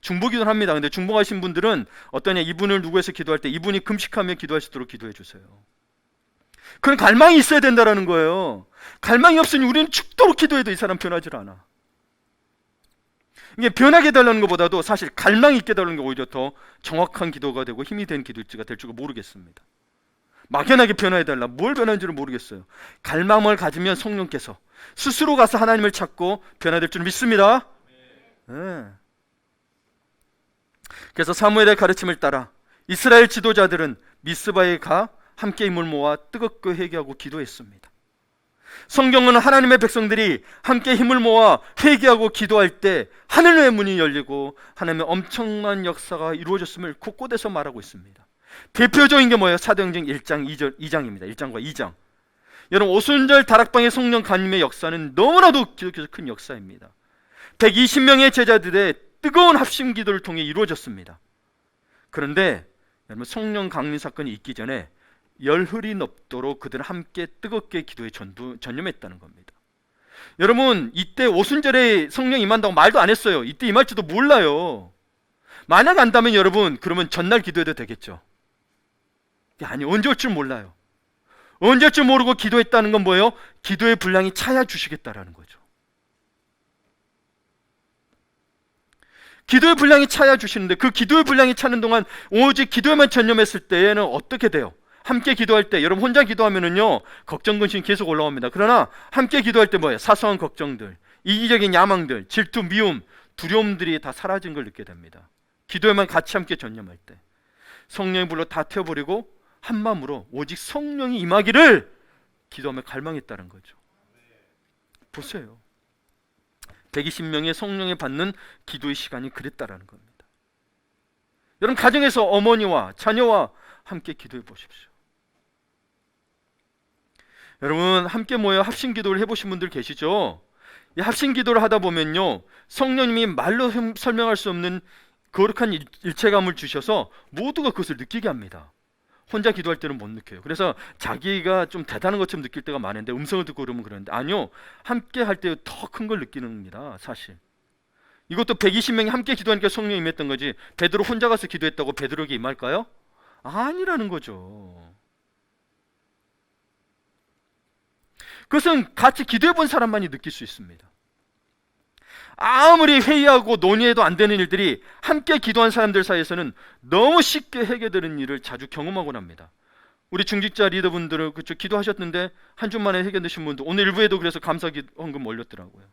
중보기도를 합니다. 근데 중보하신 분들은 어떠냐 이분을 누구해서 기도할 때 이분이 금식하며 기도할 수 있도록 기도해 주세요. 그런 갈망이 있어야 된다는 거예요. 갈망이 없으니 우리는 죽도록 기도해도 이 사람 변하질 않아. 이게 변하게 해달라는 것보다도 사실 갈망이 있게 해달라는 게 오히려 더 정확한 기도가 되고 힘이 된 기도가 될 줄 모르겠습니다. 막연하게 변화해달라. 뭘 변하는지를 모르겠어요. 갈망을 가지면 성령께서 스스로 가서 하나님을 찾고 변화될 줄 믿습니다. 네. 그래서 사무엘의 가르침을 따라 이스라엘 지도자들은 미스바에 가 함께 힘을 모아 뜨겁게 회개하고 기도했습니다. 성경은 하나님의 백성들이 함께 힘을 모아 회개하고 기도할 때 하늘의 문이 열리고 하나님의 엄청난 역사가 이루어졌음을 곳곳에서 말하고 있습니다. 대표적인 게 뭐예요? 사도행전 1장 2장입니다. 1장과 2장. 여러분 오순절 다락방의 성령 강림의 역사는 너무나도 기독교에서 큰 역사입니다. 120명의 제자들의 뜨거운 합심 기도를 통해 이루어졌습니다. 그런데 여러분 성령 강림 사건이 있기 전에 열흘이 넘도록 그들은 함께 뜨겁게 기도에 전념했다는 겁니다. 여러분 이때 오순절에 성령 임한다고 말도 안 했어요. 이때 임할지도 몰라요. 만약 안다면 여러분 그러면 전날 기도해도 되겠죠. 아니 언제 올 줄 몰라요. 언제 올 줄 모르고 기도했다는 건 뭐예요? 기도의 분량이 차야 주시겠다라는 거죠. 기도의 분량이 차야 주시는데 그 기도의 분량이 차는 동안 오직 기도에만 전념했을 때에는 어떻게 돼요? 함께 기도할 때 여러분 혼자 기도하면은요 걱정 근심이 계속 올라옵니다. 그러나 함께 기도할 때 뭐예요? 사소한 걱정들, 이기적인 야망들, 질투, 미움, 두려움들이 다 사라진 걸 느끼게 됩니다. 기도에만 같이 함께 전념할 때 성령의 불로 다 태워버리고 한 마음으로 오직 성령이 임하기를 기도하며 갈망했다는 거죠. 보세요. 120명의 성령에 받는 기도의 시간이 그랬다라는 겁니다. 여러분 가정에서 어머니와 자녀와 함께 기도해 보십시오. 여러분 함께 모여 합심 기도를 해보신 분들 계시죠? 이 합심 기도를 하다 보면요 성령님이 말로 설명할 수 없는 거룩한 일체감을 주셔서 모두가 그것을 느끼게 합니다. 혼자 기도할 때는 못 느껴요. 그래서 자기가 좀 대단한 것처럼 느낄 때가 많은데 음성을 듣고 그러면 그러는데 아니요 함께 할 때 더 큰 걸 느끼는 겁니다. 사실 이것도 120명이 함께 기도하니까 성령이 임했던 거지 베드로 혼자 가서 기도했다고 베드로에게 임할까요? 아니라는 거죠. 그것은 같이 기도해 본 사람만이 느낄 수 있습니다. 아무리 회의하고 논의해도 안 되는 일들이 함께 기도한 사람들 사이에서는 너무 쉽게 해결되는 일을 자주 경험하곤 합니다. 우리 중직자 리더분들은 그쵸 기도하셨는데 한 주 만에 해결되신 분들 오늘 일부에도 그래서 감사 헌금 올렸더라고요.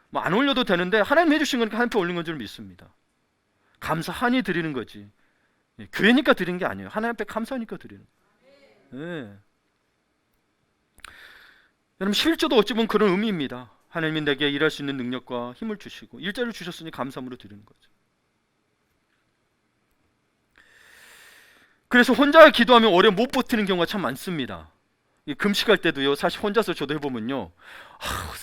뭐 안 올려도 되는데 하나님 해주신 거니까 하나님께 올린 건 줄 믿습니다. 감사하니 드리는 거지. 교회니까 드리는 게 아니에요. 하나님 앞에 감사하니까 드리는 거예요. 네. 여러분 실제도 어찌 보면 그런 의미입니다. 하나님이 내게 일할 수 있는 능력과 힘을 주시고 일자리를 주셨으니 감사함으로 드리는 거죠. 그래서 혼자 기도하면 오래 못 버티는 경우가 참 많습니다. 이 금식할 때도요, 사실 혼자서 저도 해보면요,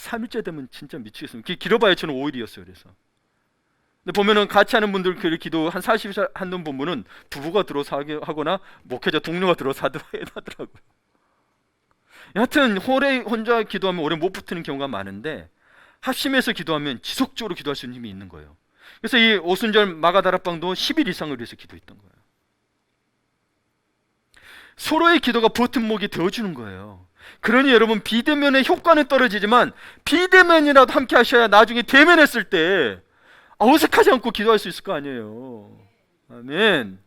3일째 되면 진짜 미치겠습니다. 길어봐야 저는 5일이었어요. 그래서. 근데 보면은 같이 하는 분들 그 기도 한 40일 하는 부분은 부부가 들어서 하거나 목회자 동료가 들어서 하더라고요. 여하튼 혼자 기도하면 오래 못 붙는 경우가 많은데 합심해서 기도하면 지속적으로 기도할 수 있는 힘이 있는 거예요. 그래서 이 오순절 마가다락방도 10일 이상을 위해서 기도했던 거예요. 서로의 기도가 버튼목이 되어주는 거예요. 그러니 여러분, 비대면의 효과는 떨어지지만 비대면이라도 함께 하셔야 나중에 대면했을 때 어색하지 않고 기도할 수 있을 거 아니에요. 아멘.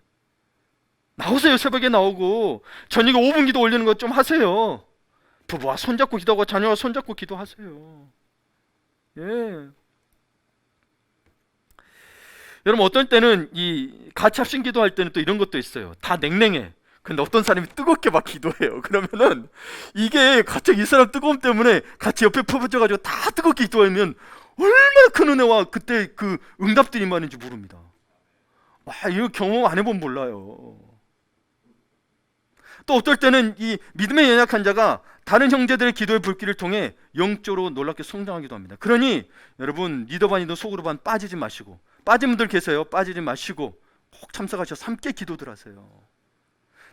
나오세요. 새벽에 나오고 저녁에 5분 기도 올리는 것 좀 하세요. 부부와 손잡고 기도하고 자녀와 손잡고 기도하세요. 예. 여러분, 어떤 때는 이 같이 합심 기도할 때는 또 이런 것도 있어요. 다 냉랭해. 근데 어떤 사람이 뜨겁게 막 기도해요. 그러면은 이게 갑자기 이 사람 뜨거움 때문에 같이 옆에 퍼부어가지고 다 뜨겁게 기도하면 얼마나 큰 은혜와 그때 그 응답들이 임하는지 모릅니다. 이거 경험 안 해보면 몰라요. 또 어떨 때는 이 믿음의 연약한 자가 다른 형제들의 기도의 불길을 통해 영적으로 놀랍게 성장하기도 합니다. 그러니 여러분, 리더 반이든 속으로 반 빠지지 마시고, 빠진 분들 계세요. 빠지지 마시고 꼭 참석하셔서 함께 기도들 하세요.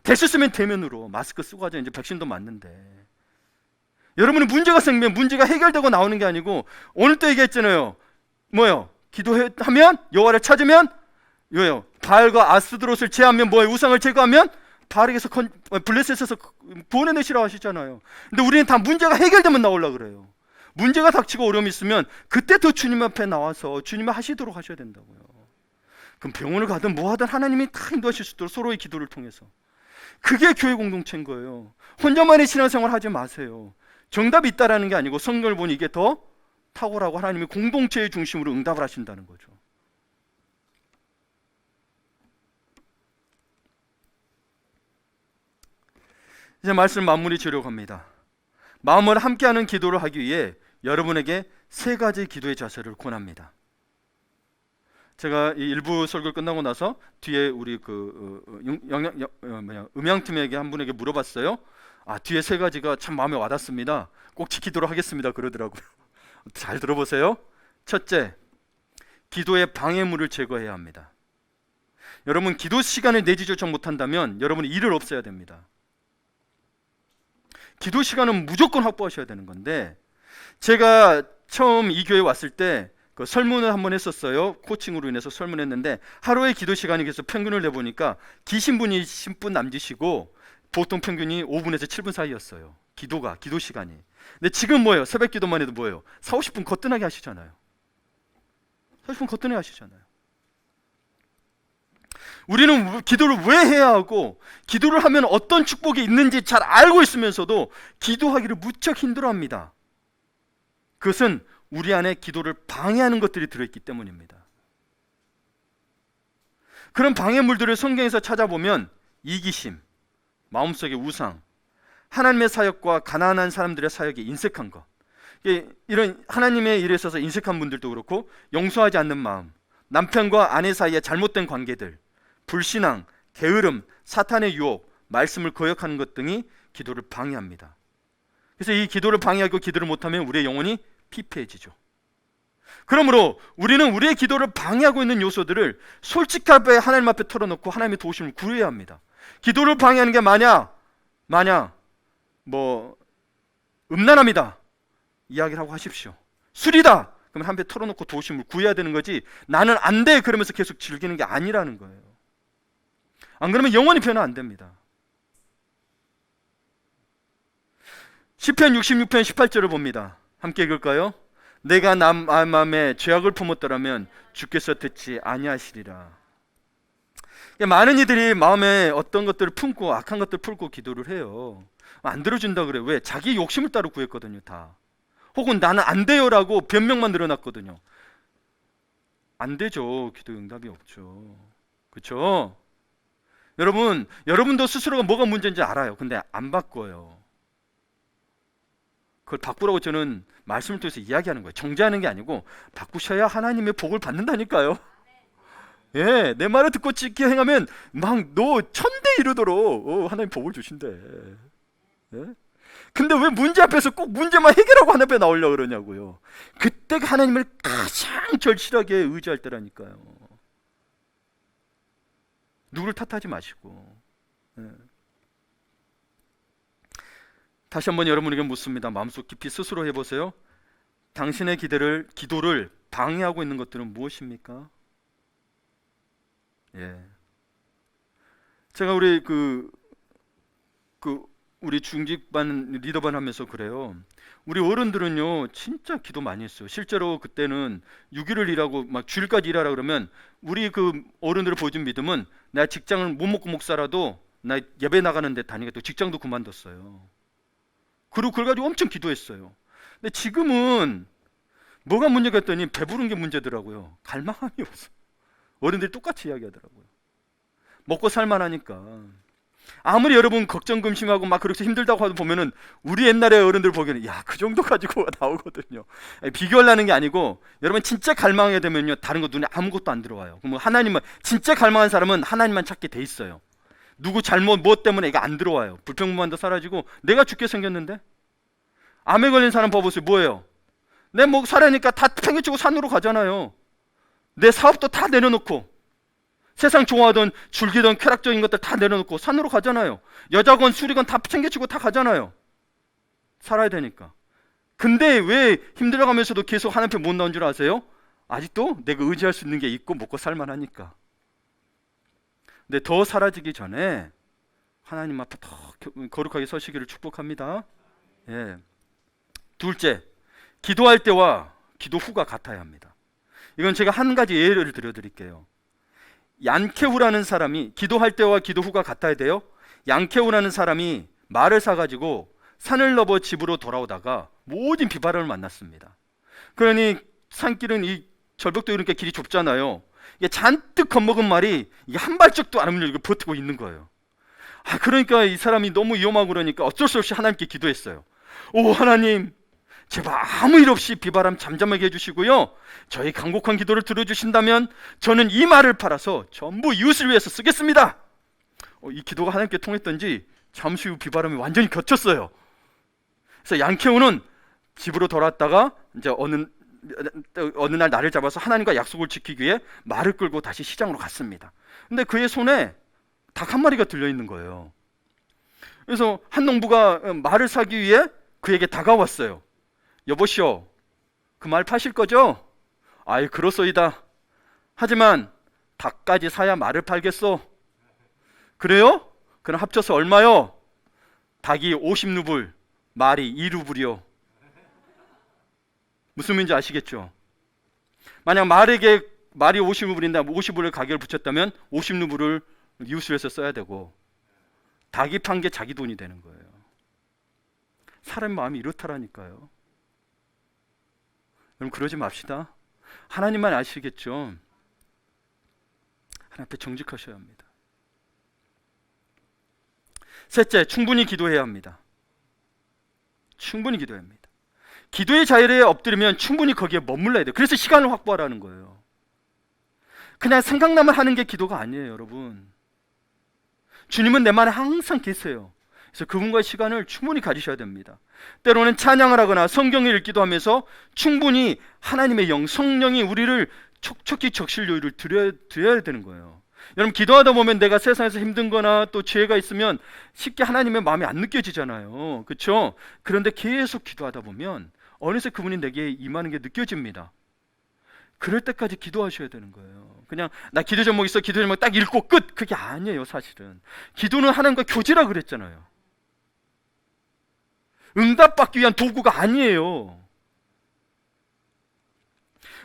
될 수 있으면 대면으로 마스크 쓰고 하죠. 이제 백신도 맞는데. 여러분은 문제가 생기면 문제가 해결되고 나오는 게 아니고, 오늘 또 얘기했잖아요. 뭐요? 기도하면, 여호와를 찾으면, 뭐요? 바알과 아스드롯을 제하면, 뭐예요? 우상을 제거하면 바알에게서 블레셋에서 구원해내시라고 하시잖아요. 근데 우리는 다 문제가 해결되면 나오려고 그래요. 문제가 닥치고 어려움이 있으면 그때 더 주님 앞에 나와서 주님이 하시도록 하셔야 된다고요. 그럼 병원을 가든 뭐 하든 하나님이 다 인도하실 수 있도록 서로의 기도를 통해서. 그게 교회 공동체인 거예요. 혼자만의 신앙생활 하지 마세요. 정답이 있다라는 게 아니고 성경을 보니 이게 더 탁월하고 하나님이 공동체의 중심으로 응답을 하신다는 거죠. 이제 말씀 마무리 지으려고 합니다. 마음을 함께하는 기도를 하기 위해 여러분에게 3가지 기도의 자세를 권합니다. 제가 이 일부 설교를 끝나고 나서 뒤에 우리 음향팀에게 한 분에게 물어봤어요. 뒤에 3가지가 참 마음에 와닿습니다. 꼭 지키도록 하겠습니다. 그러더라고요. 잘 들어보세요. 첫째, 기도의 방해물을 제거해야 합니다. 여러분, 기도 시간을 내지조차 못한다면 여러분이 일을 없애야 됩니다. 기도 시간은 무조건 확보하셔야 되는 건데, 제가 처음 이 교회에 왔을 때 그 설문을 한번 했었어요. 코칭으로 인해서 설문했는데 하루의 기도 시간이 그래서 평균을 내보니까 기신 분이 10분 남짓이고 보통 평균이 5분에서 7분 사이였어요. 기도 시간이. 근데 지금 뭐예요? 새벽 기도만 해도 뭐예요? 4, 50분 거뜬하게 하시잖아요. 40분 거뜬하게 하시잖아요. 우리는 기도를 왜 해야 하고, 기도를 하면 어떤 축복이 있는지 잘 알고 있으면서도 기도하기를 무척 힘들어합니다. 그것은 우리 안에 기도를 방해하는 것들이 들어있기 때문입니다. 그런 방해물들을 성경에서 찾아보면 이기심, 마음속의 우상, 하나님의 사역과 가난한 사람들의 사역에 인색한 것, 이런 하나님의 일에 있어서 인색한 분들도 그렇고, 용서하지 않는 마음, 남편과 아내 사이의 잘못된 관계들, 불신앙, 게으름, 사탄의 유혹, 말씀을 거역하는 것 등이 기도를 방해합니다. 그래서 이 기도를 방해하고 기도를 못하면 우리의 영혼이 피폐해지죠. 그러므로 우리는 우리의 기도를 방해하고 있는 요소들을 솔직하게 하나님 앞에 털어놓고 하나님의 도우심을 구해야 합니다. 기도를 방해하는 게 만약 음란함이다 이야기를 하고 하십시오. 술이다 그러면 한 배 털어놓고 도우심을 구해야 되는 거지, 나는 안 돼 그러면서 계속 즐기는 게 아니라는 거예요. 안 그러면 영원히 변화 안 됩니다. 시편 66편 18절을 봅니다. 함께 읽을까요? 내가 남 마음에 죄악을 품었더라면 주께서 듣지 아니하시리라. 많은 이들이 마음에 어떤 것들을 품고 악한 것들을 품고 기도를 해요. 안 들어준다 그래. 왜? 자기 욕심을 따로 구했거든요. 다. 혹은 나는 안 돼요라고 변명만 늘어났거든요. 안 되죠. 기도 응답이 없죠. 그렇죠? 여러분도 스스로가 뭐가 문제인지 알아요. 근데 안 바꿔요. 그걸 바꾸라고 저는 말씀을 통해서 이야기하는 거예요. 정죄하는 게 아니고 바꾸셔야 하나님의 복을 받는다니까요. 예, 내 말을 듣고 지키 행하면 막 너 천대 이르도록 하나님 복을 주신대. 예? 근데 왜 문제 앞에서 꼭 문제만 해결하고 하나님 앞에 나오려고 그러냐고요. 그때가 하나님을 가장 절실하게 의지할 때라니까요. 누구를 탓하지 마시고. 예. 다시 한번 여러분에게 묻습니다. 마음속 깊이 스스로 해보세요. 당신의 기도를 방해하고 있는 것들은 무엇입니까? 예. 제가 우리 중직반 리더반 하면서 그래요. 우리 어른들은요 진짜 기도 많이 했어요. 실제로 그때는 6일을 일하고 막 주일까지 일하라 그러면 우리 그 어른들을 보여준 믿음은 나 직장을 못 먹고 못 살아도 나 예배 나가는데 다니겠다. 직장도 그만뒀어요. 그리고 그걸 가지고 엄청 기도했어요. 근데 지금은 뭐가 문제가 했더니 배부른 게 문제더라고요. 갈망함이 없어. 어른들이 똑같이 이야기하더라고요. 먹고 살만하니까. 아무리 여러분 걱정 근심하고 막 그렇게 힘들다고 하도 보면은 우리 옛날에 어른들 보기에는 야, 그 정도 가지고 나오거든요. 비교하려는 게 아니고 여러분 진짜 갈망하게 되면요 다른 거 눈에 아무것도 안 들어와요. 그럼 하나님은 진짜 갈망한 사람은 하나님만 찾게 돼 있어요. 누구 잘못 무엇 때문에 이거 안 들어와요. 불평만도 사라지고 내가 죽게 생겼는데 암에 걸린 사람 봐보세요. 뭐예요? 내 뭐 살아니까 다 팽개치고 산으로 가잖아요. 내 사업도 다 내려놓고 세상 좋아하던 즐기던 쾌락적인 것들 다 내려놓고 산으로 가잖아요. 여자건 술이건 다 챙겨치고 다 가잖아요. 살아야 되니까. 근데 왜 힘들어가면서도 계속 하나님 앞에 못 나온 줄 아세요? 아직도 내가 의지할 수 있는 게 있고 먹고 살만하니까. 근데 더 사라지기 전에 하나님 앞에 더 거룩하게 서시기를 축복합니다. 예. 둘째, 기도할 때와 기도 후가 같아야 합니다. 이건 제가 한 가지 예를 들어드릴게요. 얀케우라는 사람이 기도할 때와 기도 후가 같아야 돼요. 얀케우라는 사람이 말을 사가지고 산을 넘어 집으로 돌아오다가 모든 비바람을 만났습니다. 그러니 산길은 이 절벽도 이렇게 길이 좁잖아요. 이게 잔뜩 겁먹은 말이 이게 한 발짝도 안 움직이고 버티고 있는 거예요. 그러니까 이 사람이 너무 위험하고 그러니까 어쩔 수 없이 하나님께 기도했어요. 오 하나님, 제발 아무 일 없이 비바람 잠잠하게 해주시고요, 저희 간곡한 기도를 들어주신다면 저는 이 말을 팔아서 전부 이웃을 위해서 쓰겠습니다. 이 기도가 하나님께 통했던지 잠시 후 비바람이 완전히 겹쳤어요. 그래서 양케우는 집으로 돌아왔다가 이제 어느 날 날을 잡아서 하나님과 약속을 지키기 위해 말을 끌고 다시 시장으로 갔습니다. 근데 그의 손에 닭 한 마리가 들려있는 거예요. 그래서 한 농부가 말을 사기 위해 그에게 다가왔어요. 여보시오, 그 말 파실 거죠? 아이, 그렇소이다. 하지만 닭까지 사야 말을 팔겠소. 그래요? 그럼 합쳐서 얼마요? 닭이 50루블, 말이 2루블이요. 무슨 말인지 아시겠죠? 만약 말이 50루블인데 50루블을 가격을 붙였다면 50루블을 이웃을 위해서 써야 되고, 닭이 판 게 자기 돈이 되는 거예요. 사람 마음이 이렇다라니까요. 여러분, 그러지 맙시다. 하나님만 아시겠죠? 하나님 앞에 정직하셔야 합니다. 셋째, 충분히 기도해야 합니다. 충분히 기도해야 합니다. 기도의 자리에 엎드리면 충분히 거기에 머물러야 돼요. 그래서 시간을 확보하라는 거예요. 그냥 생각나면 하는 게 기도가 아니에요, 여러분. 주님은 내 만에 항상 계세요. 그래서 그분과의 시간을 충분히 가지셔야 됩니다. 때로는 찬양을 하거나 성경을 읽기도 하면서 충분히 하나님의 영, 성령이 우리를 촉촉히 적실 요일을 드려야 되는 거예요. 여러분, 기도하다 보면 내가 세상에서 힘든 거나 또 죄가 있으면 쉽게 하나님의 마음이 안 느껴지잖아요. 그렇죠? 그런데 계속 기도하다 보면 어느새 그분이 내게 임하는 게 느껴집니다. 그럴 때까지 기도하셔야 되는 거예요. 그냥 나 기도 제목 있어, 기도 제목 딱 읽고 끝! 그게 아니에요, 사실은. 기도는 하나님과 교제라 그랬잖아요. 응답받기 위한 도구가 아니에요.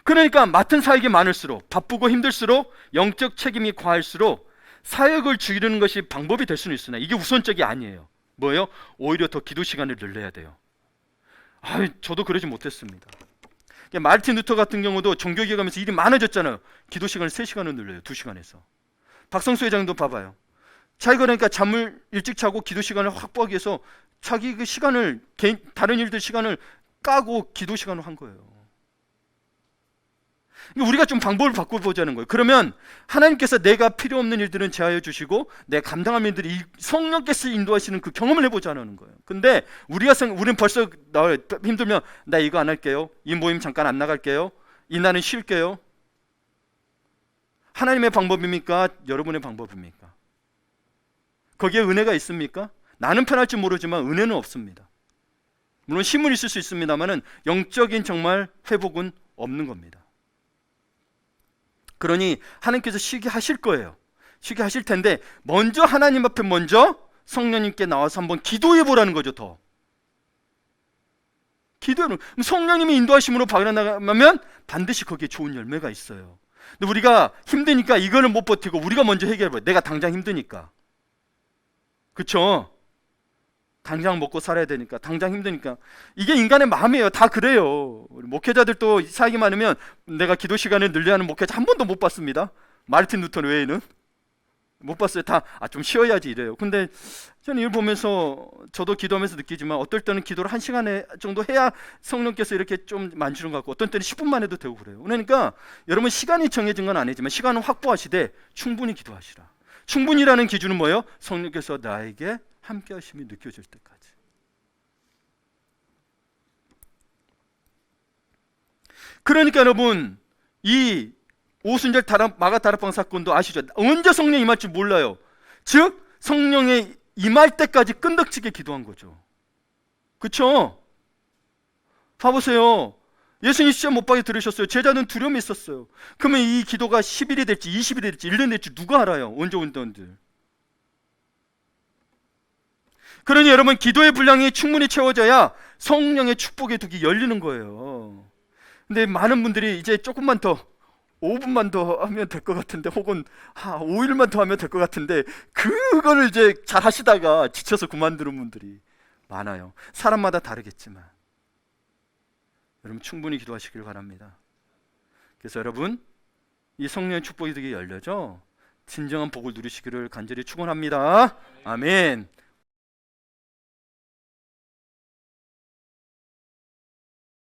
그러니까 맡은 사역이 많을수록, 바쁘고 힘들수록, 영적 책임이 과할수록 사역을 줄이는 것이 방법이 될 수는 있으나 이게 우선적이 아니에요. 뭐예요? 오히려 더 기도 시간을 늘려야 돼요. 저도 그러지 못했습니다. 마르틴 루터 같은 경우도 종교개혁 하면서 일이 많아졌잖아요. 기도 시간을 3시간을 늘려요. 2시간에서. 박성수 회장도 봐봐요. 자기가 그러니까 잠을 일찍 자고 기도 시간을 확보하기 위해서 자기 그 시간을, 다른 일들 시간을 까고 기도 시간을 한 거예요. 그러니까 우리가 좀 방법을 바꿔보자는 거예요. 그러면 하나님께서 내가 필요 없는 일들은 제하여 주시고 내 감당할 일들이 성령께서 인도하시는 그 경험을 해보자는 거예요. 근데 우리는 벌써 힘들면 나 이거 안 할게요. 이 모임 잠깐 안 나갈게요. 이날은 쉴게요. 하나님의 방법입니까? 여러분의 방법입니까? 거기에 은혜가 있습니까? 나는 편할지 모르지만 은혜는 없습니다. 물론 힘은 있을 수 있습니다만은 영적인 정말 회복은 없는 겁니다. 그러니 하나님께서 쉬게 하실 거예요. 쉬게 하실 텐데 먼저 하나님 앞에 먼저 성령님께 나와서 한번 기도해 보라는 거죠. 더 기도는 성령님이 인도하심으로 발현하면 반드시 거기에 좋은 열매가 있어요. 근데 우리가 힘드니까 이거는 못 버티고 우리가 먼저 해결해봐요. 내가 당장 힘드니까. 그쵸? 당장 먹고 살아야 되니까, 당장 힘드니까. 이게 인간의 마음이에요. 다 그래요. 우리 목회자들도 사역이 많으면 내가 기도 시간을 늘려야 하는 목회자 한 번도 못 봤습니다. 마르틴 루터 외에는 못 봤어요. 다 좀 쉬어야지 이래요. 근데 저는 이걸 보면서 저도 기도하면서 느끼지만 어떨 때는 기도를 1시간 정도 해야 성령께서 이렇게 좀 만지는 것 같고 어떤 때는 10분만 해도 되고 그래요. 그러니까 여러분 시간이 정해진 건 아니지만 시간은 확보하시되 충분히 기도하시라. 충분히라는 기준은 뭐예요? 성령께서 나에게 함께 하심이 느껴질 때까지. 그러니까 여러분 이 오순절 마가다락방 사건도 아시죠? 언제 성령이 임할지 몰라요. 즉 성령의 임할 때까지 끈덕지게 기도한 거죠. 그렇죠? 봐보세요. 예수님 시험 못 박에 들으셨어요. 제자는 두려움이 있었어요. 그러면 이 기도가 10일이 될지 20일이 될지 1년 될지 누가 알아요? 언제 온다는지. 그러니 여러분 기도의 분량이 충분히 채워져야 성령의 축복의 둑이 열리는 거예요. 근데 많은 분들이 이제 조금만 더 5분만 더 하면 될 것 같은데 혹은 5일만 더 하면 될 것 같은데 그거를 이제 잘 하시다가 지쳐서 그만두는 분들이 많아요. 사람마다 다르겠지만 여러분 충분히 기도하시길 바랍니다. 그래서 여러분 이 성령의 축복이 되게 열려져 진정한 복을 누리시기를 간절히 축원합니다. 아멘.